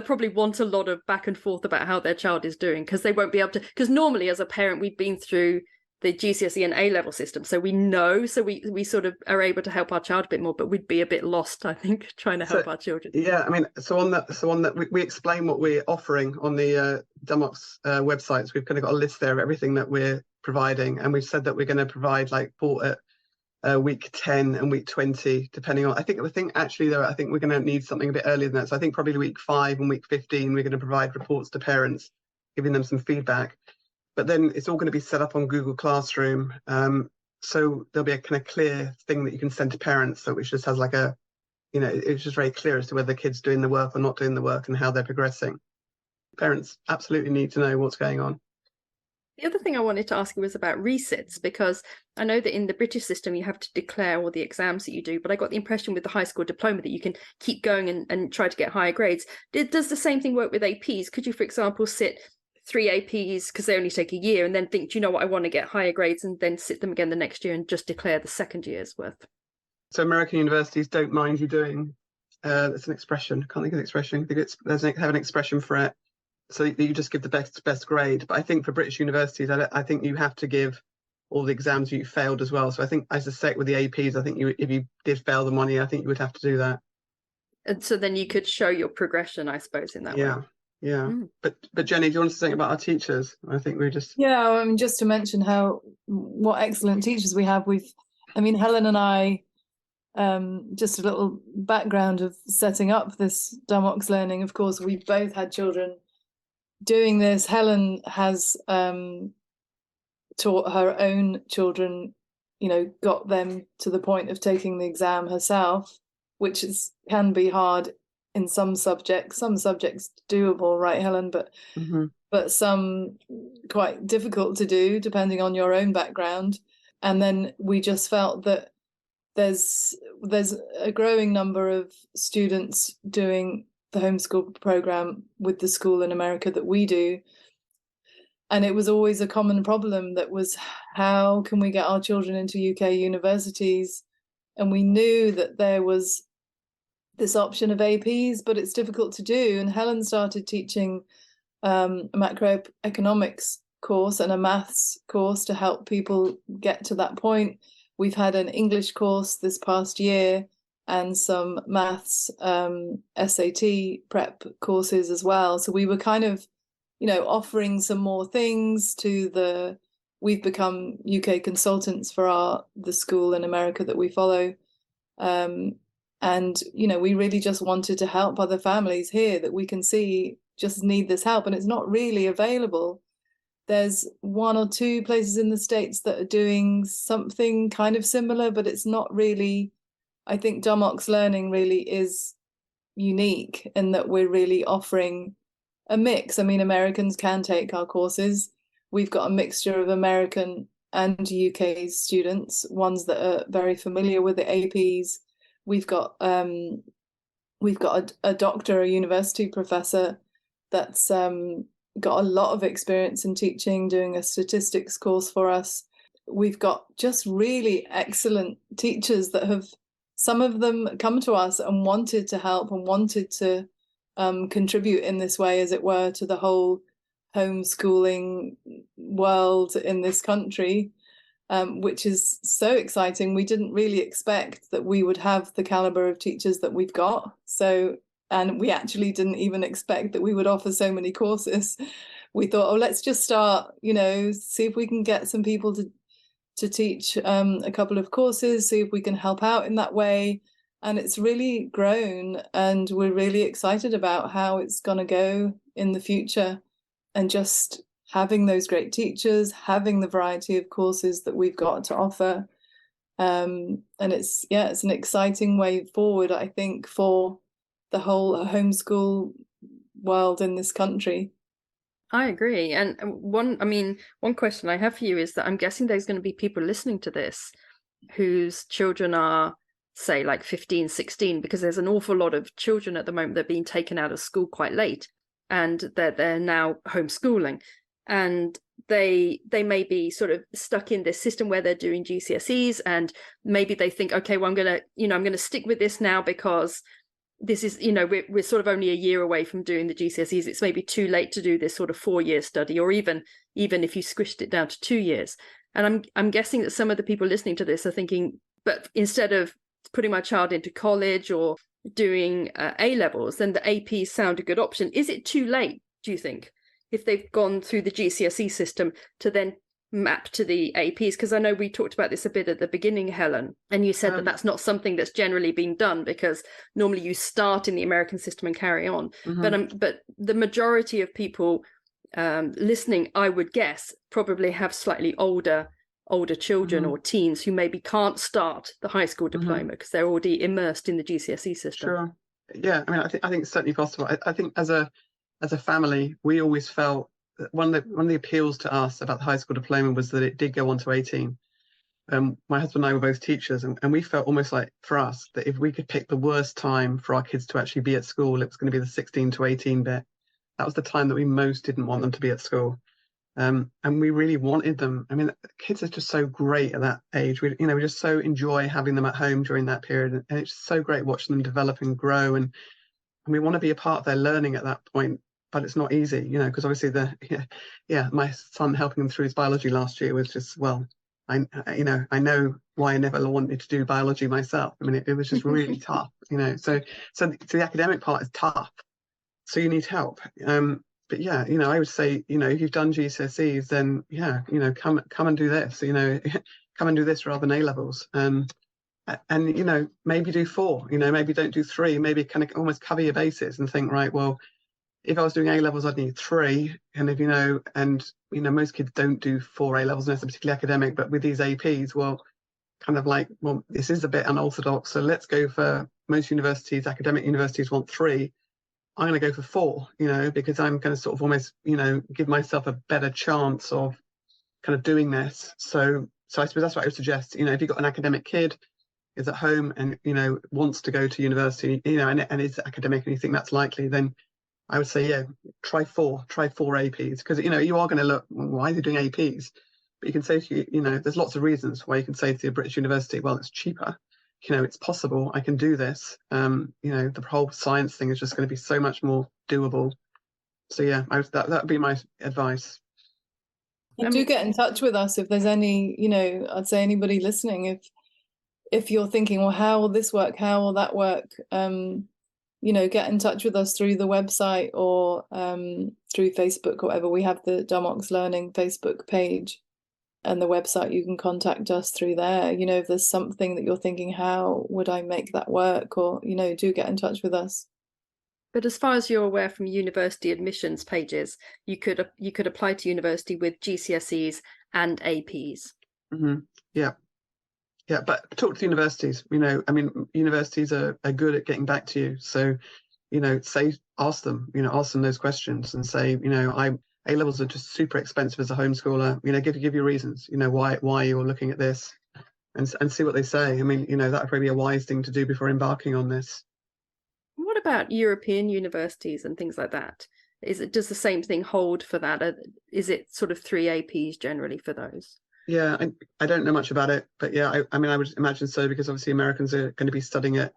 probably want a lot of back and forth about how their child is doing, because they won't be able to. Because normally, as a parent, we've been through the GCSE and A level system, so we know, so we sort of are able to help our child a bit more, but we'd be a bit lost, I think, trying to help our children. Yeah, I mean, so on that we explain what we're offering on the Demox websites. We've kind of got a list there of everything that we're providing, and we've said that we're going to provide like support at week 10 and week 20, depending on. I think actually though, I think we're going to need something a bit earlier than that. So I think probably week 5 and week 15, we're going to provide reports to parents, giving them some feedback. But then it's all going to be set up on Google Classroom. So there'll be a kind of clear thing that you can send to parents, so which just has like it's just very clear as to whether the kid's doing the work or not doing the work and how they're progressing. Parents absolutely need to know what's going on. The other thing I wanted to ask you was about resits, because I know that in the British system you have to declare all the exams that you do, but I got the impression with the high school diploma that you can keep going and try to get higher grades. Does the same thing work with APs? Could you, for example, sit 3 APs because they only take a year and then think, do you know what, I want to get higher grades, and then sit them again the next year and just declare the second year's worth? So American universities don't mind you doing, it's an expression, I can't think of the expression, they have an expression for it, so you just give the best grade. But I think for British universities, I think you have to give all the exams you failed as well. So I think, as I say, with the APs, I think if you did fail them 1 year, I think you would have to do that. And so then you could show your progression, I suppose, in that way. Yeah. But Jenni, do you want to say about our teachers? I think we're just... Yeah, I mean, just to mention what excellent teachers we have. Helen and I, just a little background of setting up this Demox learning. Of course, we've both had children doing this. Helen has taught her own children, got them to the point of taking the exam herself, which can be hard in some subjects doable, right, Helen? But some quite difficult to do depending on your own background. And then we just felt that there's a growing number of students doing the homeschool program with the school in America that we do. And it was always a common problem that was, how can we get our children into UK universities? And we knew that there was this option of APs, but it's difficult to do. And Helen started teaching a macroeconomics course and a maths course to help people get to that point. We've had an English course this past year and some maths SAT prep courses as well. So we were kind of, offering some more things to we've become UK consultants for the school in America that we follow. And, we really just wanted to help other families here that we can see just need this help, and it's not really available. There's 1 or 2 places in the States that are doing something kind of similar, but it's not really, I think Domox Learning really is unique in that we're really offering a mix. I mean, Americans can take our courses. We've got a mixture of American and UK students, ones that are very familiar with the APs. We've got a doctor, a university professor that's got a lot of experience in teaching, doing a statistics course for us. We've got just really excellent teachers that have, some of them come to us and wanted to help and wanted to contribute in this way, as it were, to the whole homeschooling world in this country, which is so exciting. We didn't really expect that we would have the caliber of teachers that we've got. And we actually didn't even expect that we would offer so many courses. We thought, let's just start, see if we can get some people to teach a couple of courses, see if we can help out in that way. And it's really grown, and we're really excited about how it's going to go in the future. And just having those great teachers, having the variety of courses that we've got to offer. And it's an exciting way forward, I think, for the whole homeschool world in this country. I agree. And one question I have for you is that I'm guessing there's going to be people listening to this whose children are, say, like 15, 16, because there's an awful lot of children at the moment that are being taken out of school quite late, and they're now homeschooling. And they may be sort of stuck in this system where they're doing GCSEs, and maybe they think, okay, well, I'm going to stick with this now because this is, we're sort of only a year away from doing the GCSEs. It's maybe too late to do this sort of 4-year study, or even if you squished it down to 2 years. And I'm guessing that some of the people listening to this are thinking, but instead of putting my child into college or doing A-levels, then the APs sound a good option. Is it too late, do you think, if they've gone through the GCSE system, to then map to the APs? Because I know we talked about this a bit at the beginning, Helen, and you said that that's not something that's generally being done, because normally you start in the American system and carry on. But the majority of people listening, I would guess, probably have slightly older children or teens who maybe can't start the high school diploma because they're already immersed in the GCSE system. Sure. Yeah, I mean, I think it's certainly possible. I think as a family, we always felt that one of the appeals to us about the high school diploma was that it did go on to 18. My husband and I were both teachers, and we felt almost like, for us, that if we could pick the worst time for our kids to actually be at school, it was going to be the 16 to 18 bit. That was the time that we most didn't want them to be at school. And we really wanted them. I mean, kids are just so great at that age. We just so enjoy having them at home during that period. And it's so great watching them develop and grow. And we want to be a part of their learning at that point. But it's not easy, because obviously my son helping him through his biology last year was just, well, I know why I never wanted to do biology myself. I mean, it was just really tough, So the academic part is tough. So you need help. But yeah, I would say, if you've done GCSEs, then come and do this, come and do this rather than A-levels. And maybe do 4, maybe don't do 3, maybe kind of almost cover your bases and think, right, well, if I was doing A-levels, I'd need 3. And most kids don't do 4 A-levels unless they're particularly academic, but with these APs, well, kind of like, well, this is a bit unorthodox, so let's go for most universities, academic universities, want 3. I'm going to go for 4, because I'm going to sort of almost, give myself a better chance of kind of doing this. So I suppose that's what I would suggest. If you've got an academic kid, is at home and wants to go to university, and is academic, and you think that's likely, then I would say, try 4 APs, because you are going to look, well, why is he doing APs? But you can say to there's lots of reasons why you can say to a British university, well, it's cheaper. It's possible, I can do this. The whole science thing is just going to be so much more doable. So that would be my advice. And do get in touch with us if there's any, I'd say anybody listening, if you're thinking, well, how will this work? How will that work? Get in touch with us through the website or through Facebook or whatever. We have the Domox Learning Facebook page and the website. You can contact us through there. If there's something that you're thinking, how would I make that work? Or, do get in touch with us. But as far as you're aware from university admissions pages, you could apply to university with GCSEs and APs. Mm-hmm. Yeah, but talk to universities. Universities are good at getting back to you. So, ask them those questions and say, A-levels are just super expensive as a homeschooler. Give your reasons. Why you're looking at this, and see what they say. That would probably be a wise thing to do before embarking on this. What about European universities and things like that? Does the same thing hold for that? Is it sort of 3 APs generally for those? Yeah, I don't know much about it, but I would imagine so, because obviously Americans are going to be studying at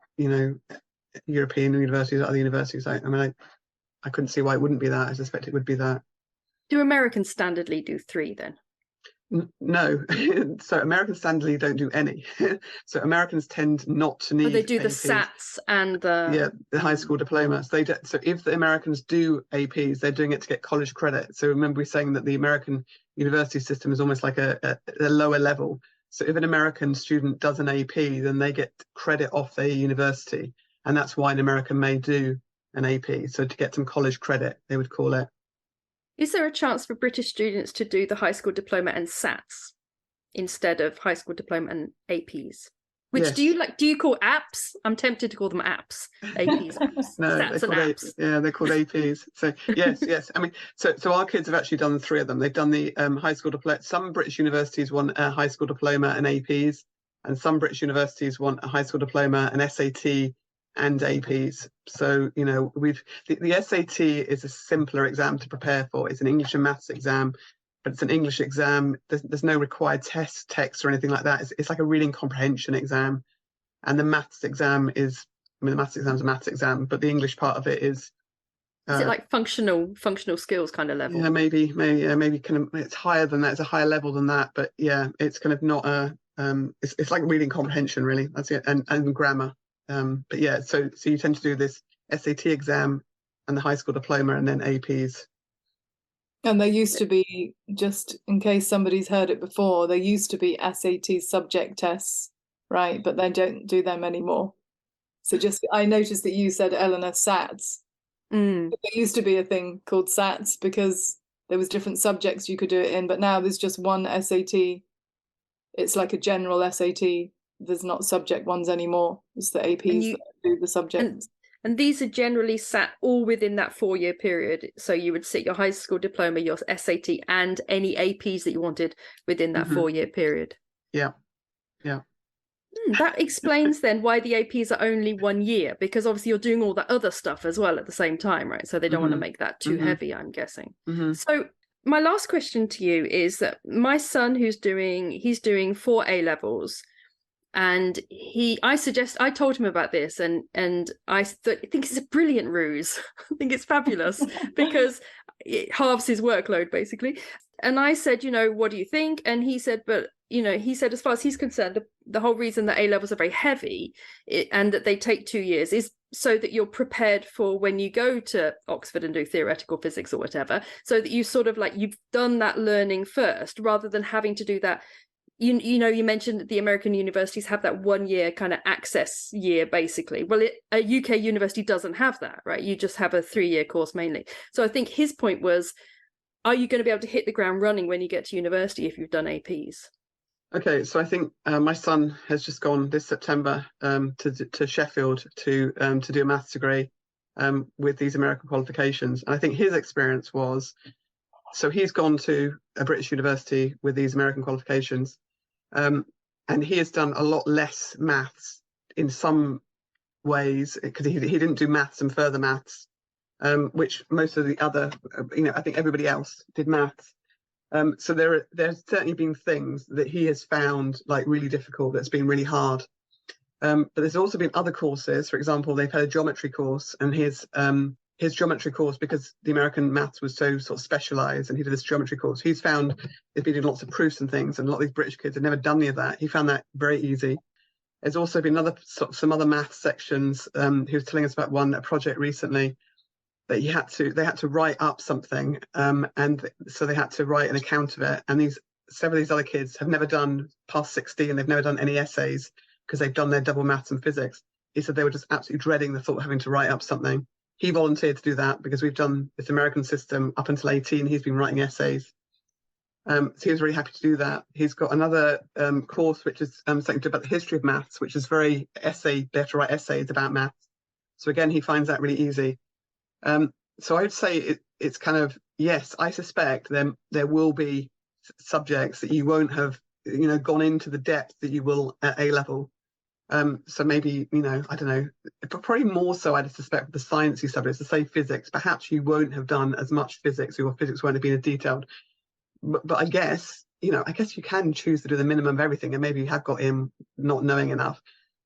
European universities, other universities. I couldn't see why it wouldn't be that. I suspect it would be that. Do Americans standardly do 3 then? No. So Americans standardly don't do any. So Americans tend not to need. But they do the APs. SATs and the high school diploma. So so if the Americans do APs, they're doing it to get college credit. So remember, we're saying that the American university system is almost like a lower level. So if an American student does an AP, then they get credit off their university, and that's why an American may do an AP. So to get some college credit, they would call it. Is there a chance for British students to do the high school diploma and SATs instead of high school diploma and APs? Which yes. do you call apps? I'm tempted to call them apps. APs, apps. No, SATs and apps. They're called APs. So yes. So our kids have actually done 3 of them. They've done the high school diploma. Some British universities want a high school diploma and APs, and some British universities want a high school diploma, an SAT, and APs. So the SAT is a simpler exam to prepare for. It's an English and maths exam, but it's an English exam. There's no required text or anything like that. It's like a reading comprehension exam. And the maths exam is, the maths exam is a maths exam, but the English part of it is. Is it like functional skills kind of level? Yeah, maybe kind of. It's higher than that. It's a higher level than that. But it's kind of not a. It's like reading comprehension, really. That's it, and grammar. But so you tend to do this SAT exam and the high school diploma, and then APs. And there used to be, just in case somebody's heard it before, there used to be SAT subject tests, right? But they don't do them anymore. So I noticed that you said, Eleanor, SATs. There used to be a thing called SATs because there was different subjects you could do it in, but now there's just one SAT. It's like a general SAT. There's not subject ones anymore. It's the APs that do the subjects. And these are generally sat all within that 4-year period. So you would sit your high school diploma, your SAT, and any APs that you wanted within that 4-year period. Yeah. That explains then why the APs are only 1 year, because obviously you're doing all that other stuff as well at the same time, right? So they don't want to make that too heavy, I'm guessing. So my last question to you is that my son, he's doing 4 A-levels. And I told him about this, and I think it's a brilliant ruse. I think it's fabulous because it halves his workload basically. And I said, what do you think? And he said, as far as he's concerned, the whole reason that A-levels are very heavy and that they take 2 years is so that you're prepared for when you go to Oxford and do theoretical physics or whatever, so that you sort of like, you've done that learning first rather than having to do that. You mentioned that the American universities have that 1 year kind of access year, basically. Well, a UK university doesn't have that, right? You just have a 3-year course mainly. So I think his point was, are you going to be able to hit the ground running when you get to university if you've done APs? Okay, so I think my son has just gone this September to Sheffield to do a maths degree with these American qualifications, and I think his experience was, so he's gone to a British university with these American qualifications, and he has done a lot less maths in some ways because he didn't do maths and further maths, which most of the other, I think everybody else did maths. So there's certainly been things that he has found like really difficult, that's been really hard. But there's also been other courses. For example, they've had a geometry course, and his geometry course, because the American maths was so sort of specialised, and he did this geometry course, he's found they've been doing lots of proofs and things, and a lot of these British kids had never done any of that. He found that very easy. There's also been some other maths sections. He was telling us about a project recently that they had to write up something, and so they had to write an account of it. And several of these other kids have never done past 16, and they've never done any essays because they've done their double maths and physics. He said they were just absolutely dreading the thought of having to write up something. He volunteered to do that because we've done this American system up until 18. He's been writing essays. So he was really happy to do that. He's got another course which is something to do about the history of maths, which is very they have to write essays about maths. So again, he finds that really easy. So I'd say it's kind of, yes, I suspect there will be subjects that you won't have, gone into the depth that you will at A level. So maybe, I don't know, but probably more so I'd suspect with the sciencey subjects, to say physics, perhaps you won't have done as much physics, or your physics won't have been as detailed. But I guess, you can choose to do the minimum of everything, and maybe you have got in not knowing enough.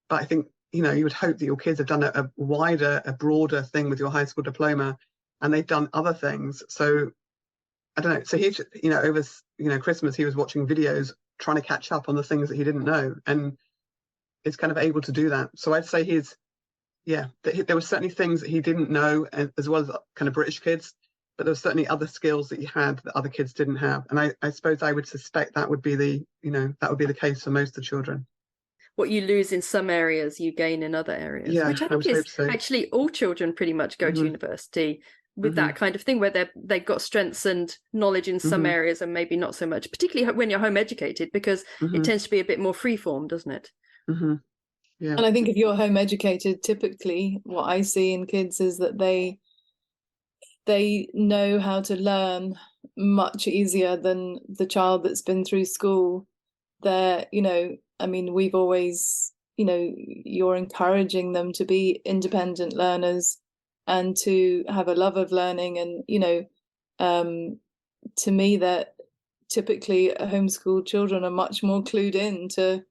But I think, you would hope that your kids have done a broader thing with your high school diploma, and they've done other things. So I don't know. So he's, over, Christmas, he was watching videos trying to catch up on the things that he didn't know, and is kind of able to do that. So I'd say there were certainly things that he didn't know, as well as kind of British kids, but there were certainly other skills that he had that other kids didn't have. And I suppose I would suspect that would be the case for most of the children. What you lose in some areas, you gain in other areas, yeah, which I think is actually all children pretty much go to university with that kind of thing, where they've got strengths and knowledge in some areas and maybe not so much, particularly when you're home educated, because it tends to be a bit more freeform, doesn't it? Yeah. And I think if you're home educated, typically what I see in kids is that they know how to learn much easier than the child that's been through school. They're, we've always, you're encouraging them to be independent learners and to have a love of learning. And, to me, that typically homeschooled children are much more clued in to,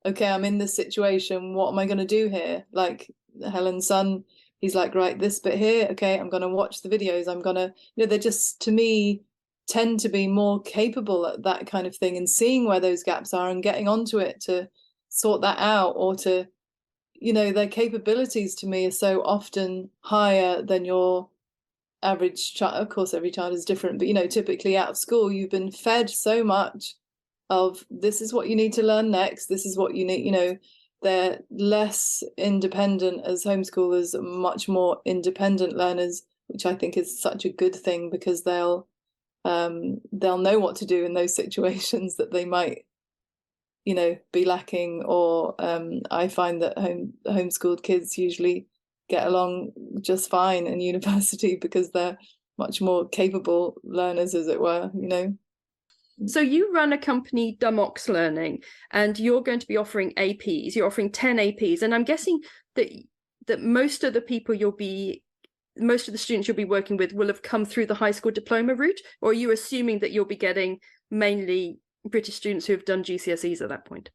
okay, I'm in this situation, what am I going to do here? Like Helen's son, he's like, right, this bit here, okay, I'm going to watch the videos. I'm going to, they're just, to me, tend to be more capable at that kind of thing, and seeing where those gaps are and getting onto it to sort that out, or to, their capabilities to me are so often higher than your average child. Of course, every child is different, but, typically out of school, you've been fed so much of this is what you need to learn next. This is what you need, they're less independent as homeschoolers, much more independent learners, which I think is such a good thing, because they'll know what to do in those situations that they might, be lacking. Or I find that homeschooled kids usually get along just fine in university because they're much more capable learners, as it were, So you run a company, Dumox Learning, and you're going to be offering APs. You're offering 10 APs, and I'm guessing that most of the students you'll be working with will have come through the high school diploma route, or are you assuming that you'll be getting mainly British students who have done GCSEs at that point?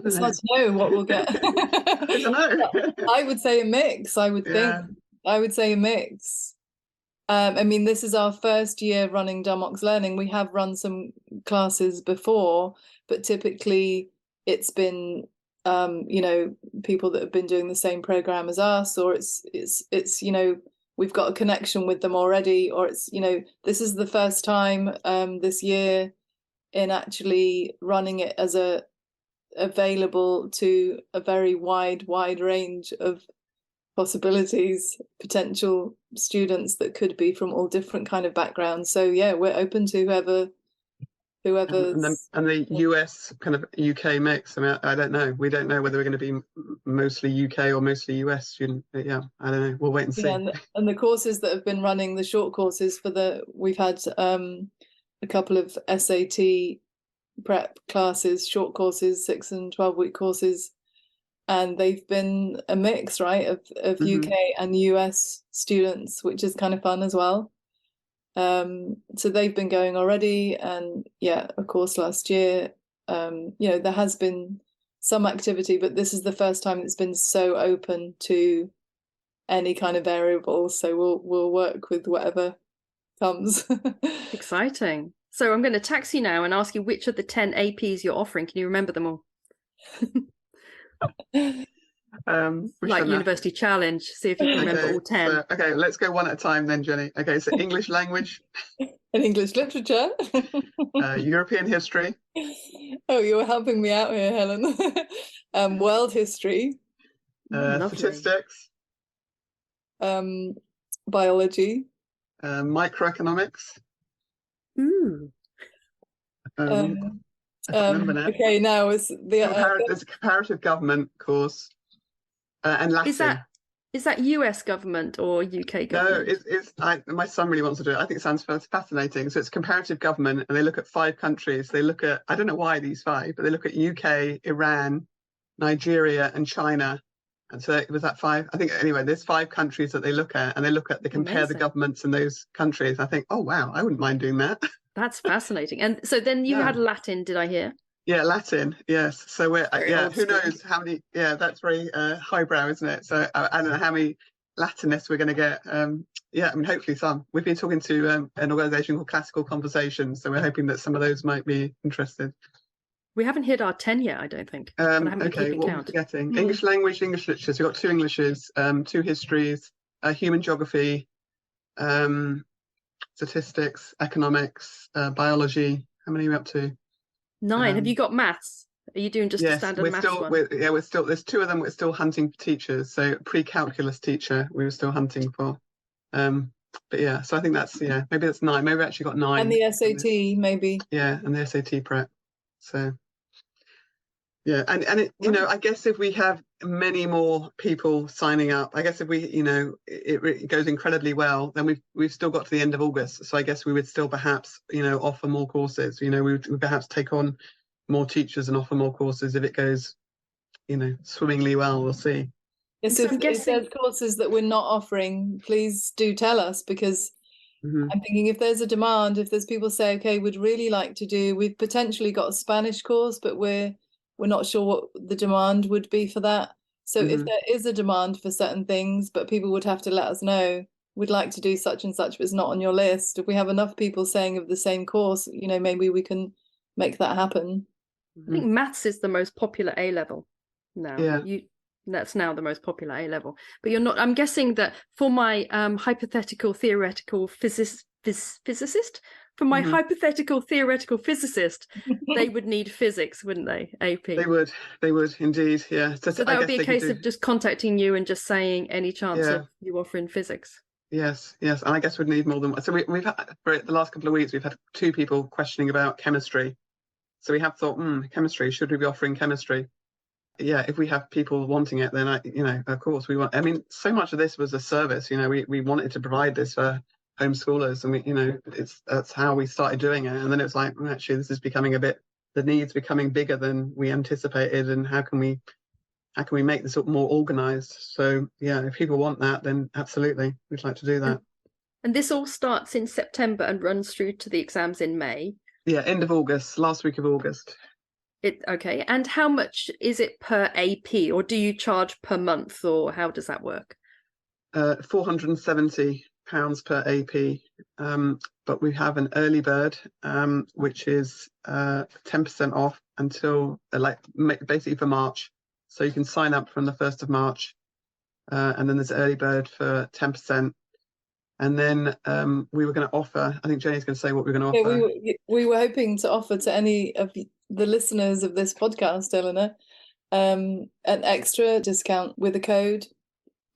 It's hard to know what we'll get. I don't know. I would say a mix. I would say a mix. This is our first year running Dumox Learning. We have run some classes before, but typically it's been, people that have been doing the same program as us, or it's we've got a connection with them already, or it's, this is the first time this year in actually running it as available to a very wide range of possibilities, potential students that could be from all different kind of backgrounds. So yeah, we're open to whoever's and the US kind of UK mix. I mean, I don't know. We don't know whether we're going to be mostly UK or mostly US student. But yeah, I don't know. We'll wait and see. Yeah, and the courses that have been running, the short courses we've had a couple of SAT prep classes, short courses, 6 and 12-week courses, and they've been a mix, right, of UK and US students, which is kind of fun as well. So they've been going already, and yeah, of course, last year, there has been some activity, but this is the first time it's been so open to any kind of variable. So we'll work with whatever comes. Exciting. So I'm going to tax you now and ask you which of the 10 APs you're offering. Can you remember them all? Like University Challenge, see if you can remember all 10. So, okay, let's go one at a time then, Jenny. Okay, so English language. And English literature. European history. Oh, you're helping me out here, Helen. World history. Statistics. Biology. Microeconomics. Ooh. Okay, now it's there's a comparative government course, and Latin. Is that US government or UK government? No, my son really wants to do it. I think it sounds fascinating. So it's comparative government, and they look at 5 countries. They look at, I don't know why these 5, but they look at UK, Iran, Nigeria, and China. And so was that 5? I think anyway, there's 5 countries that they look at, and they compare the governments in those countries. I think, oh wow, I wouldn't mind doing that. That's fascinating. And so then you had Latin, did I hear? Yeah, Latin. Yes. So we're who knows how many? Yeah, that's very highbrow, isn't it? So I don't know how many Latinists we're going to get. I mean, hopefully some. We've been talking to an organisation called Classical Conversations, so we're hoping that some of those might be interested. We haven't hit our 10 yet, I don't think. Okay, what we're getting? English language, English literature. So we've got 2 Englishes, 2 histories, human geography, statistics, economics, biology. How many are we up to? 9. Have you got maths? Are you doing just a standard maths one? We're still, there's 2 of them, we're still hunting for teachers. So pre-calculus teacher, we were still hunting for. But yeah, so I think that's, maybe that's 9. Maybe we actually got 9. And the SAT, maybe. Yeah, and the SAT prep. So yeah, and it, I guess if we have many more people signing up, I guess if we, it goes incredibly well, then we've still got to the end of August. So I guess we would still perhaps, offer more courses. We would perhaps take on more teachers and offer more courses if it goes, swimmingly well. We'll see. Yes, so if there's courses that we're not offering, please do tell us, because I'm thinking if there's a demand, if there's people say, okay, we'd really like to do, we've potentially got a Spanish course, but we're not sure what the demand would be for that. So if there is a demand for certain things, but people would have to let us know, we'd like to do such and such, but it's not on your list. If we have enough people saying of the same course, maybe we can make that happen. I think maths is the most popular A level now. Yeah. That's now the most popular A level. But you're not, I'm guessing that for my hypothetical theoretical physicist, for my hypothetical theoretical physicist, they would need physics, wouldn't they? AP. They would indeed, yeah. So that would be a case of just contacting you and just saying any chance of you offering physics. Yes, and I guess we'd need more than one. So we've had, for the last couple of weeks, we've had 2 people questioning about chemistry. So we have thought, chemistry, should we be offering chemistry? Yeah, if we have people wanting it, then of course we want. I mean, so much of this was a service. We wanted to provide this for homeschoolers, and that's how we started doing it. And then it was like, actually, this is becoming the needs becoming bigger than we anticipated, and how can we make this more organized? So yeah, if people want that, then absolutely, we'd like to do that. And this all starts in September and runs through to the exams in May. Yeah, end of August, last week of August. Okay, and how much is it per AP, or do you charge per month, or how does that work? £470 per AP, but we have an early bird, which is 10% off until basically for March. So you can sign up from the 1st of March, and then there's early bird for 10%. And then we were going to offer, I think Jenny's going to say what we're going to offer. We were hoping to offer to any of the listeners of this podcast, Eleanor, an extra discount with a code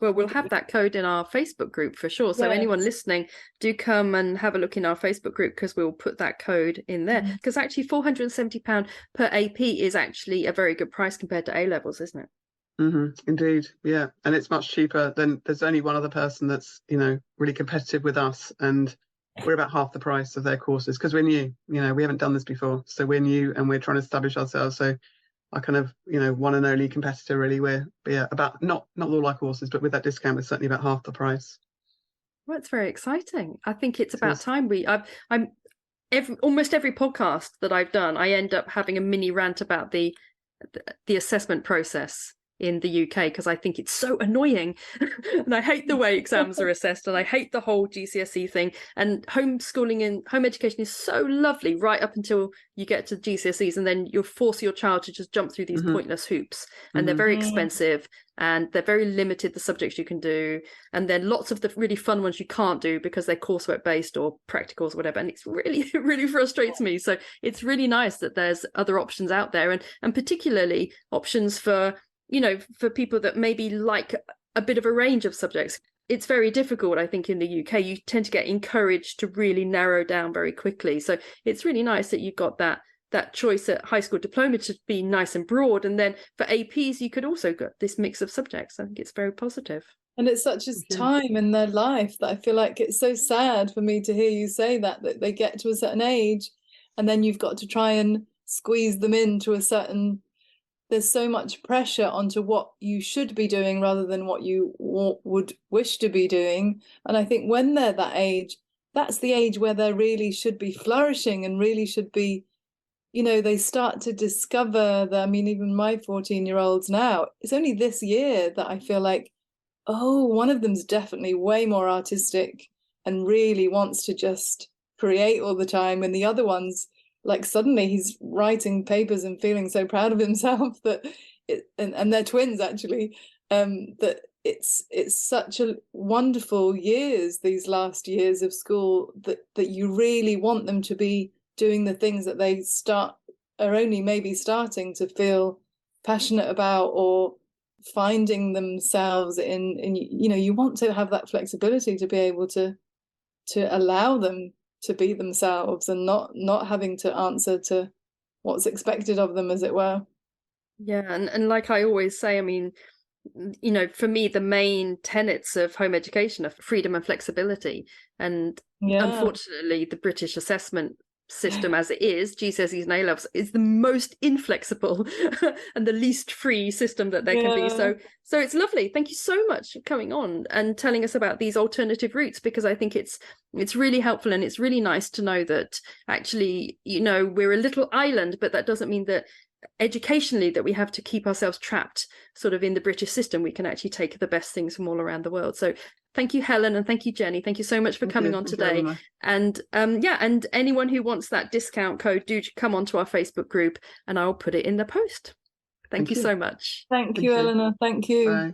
Well, we'll have that code in our Facebook group for sure. So anyone listening, do come and have a look in our Facebook group, because we'll put that code in there. Because actually £470 per AP is actually a very good price compared to A-levels, isn't it? Indeed, yeah. And it's much cheaper than, there's only one other person that's, you know, really competitive with us, and we're about half the price of their courses, because we're new. You know, we haven't done this before, so we're new and we're trying to establish ourselves. So I kind of, you know, one and only competitor really. We're about not all our courses, but with that discount, we're certainly about half the price. Well, it's very exciting. I think it's about time almost every podcast that I've done, I end up having a mini rant about the assessment process in the UK, because I think it's so annoying and I hate the way exams are assessed, and I hate the whole GCSE thing. And homeschooling and home education is so lovely right up until you get to GCSEs, and then you force your child to just jump through these pointless hoops, and they're very expensive, and they're very limited, the subjects you can do, and then lots of the really fun ones you can't do because they're coursework based or practicals or whatever, and it's really really frustrates me. So it's really nice that there's other options out there, and particularly options for, you know, for people that maybe like a bit of a range of subjects. It's very difficult, I think, in the UK. You tend to get encouraged to really narrow down very quickly. So it's really nice that you've got that choice at High School Diploma to be nice and broad. And then for APs, you could also get this mix of subjects. I think it's very positive. And it's such a time in their life that I feel like it's so sad for me to hear you say that they get to a certain age and then you've got to try and squeeze them into a certain... There's so much pressure onto what you should be doing rather than what you would wish to be doing. And I think when they're that age, that's the age where they really should be flourishing and really should be, you know, they start to discover that. I mean, even my 14-year-olds now, it's only this year that I feel like, oh, one of them's definitely way more artistic and really wants to just create all the time. And the other one's like, suddenly he's writing papers and feeling so proud of himself that and they're twins actually, that it's such a wonderful years, these last years of school, that you really want them to be doing the things that they are only maybe starting to feel passionate about, or finding themselves in, you know, you want to have that flexibility to be able to allow them to be themselves and not having to answer to what's expected of them, as it were. Yeah, and like I always say, I mean, you know, for me, the main tenets of home education are freedom and flexibility. And unfortunately, the British assessment system as it is, GCSEs and A-levels, is the most inflexible and the least free system that there can be. So it's lovely. Thank you so much for coming on and telling us about these alternative routes, because I think it's really helpful, and it's really nice to know that actually, you know, we're a little island, but that doesn't mean that educationally that we have to keep ourselves trapped sort of in the British system. We can actually take the best things from all around the world. So thank you, Helen, and thank you, Jenny. Thank you so much for coming on today. And and anyone who wants that discount code, do come onto our Facebook group and I'll put it in the post. Thank you so much. Thank you, Eleanor. Thank you. Bye.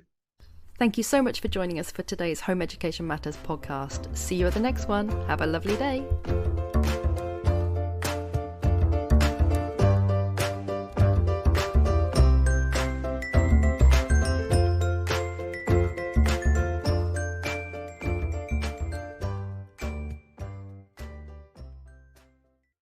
Thank you so much for joining us for today's Home Education Matters podcast. See you at the next one. Have a lovely day.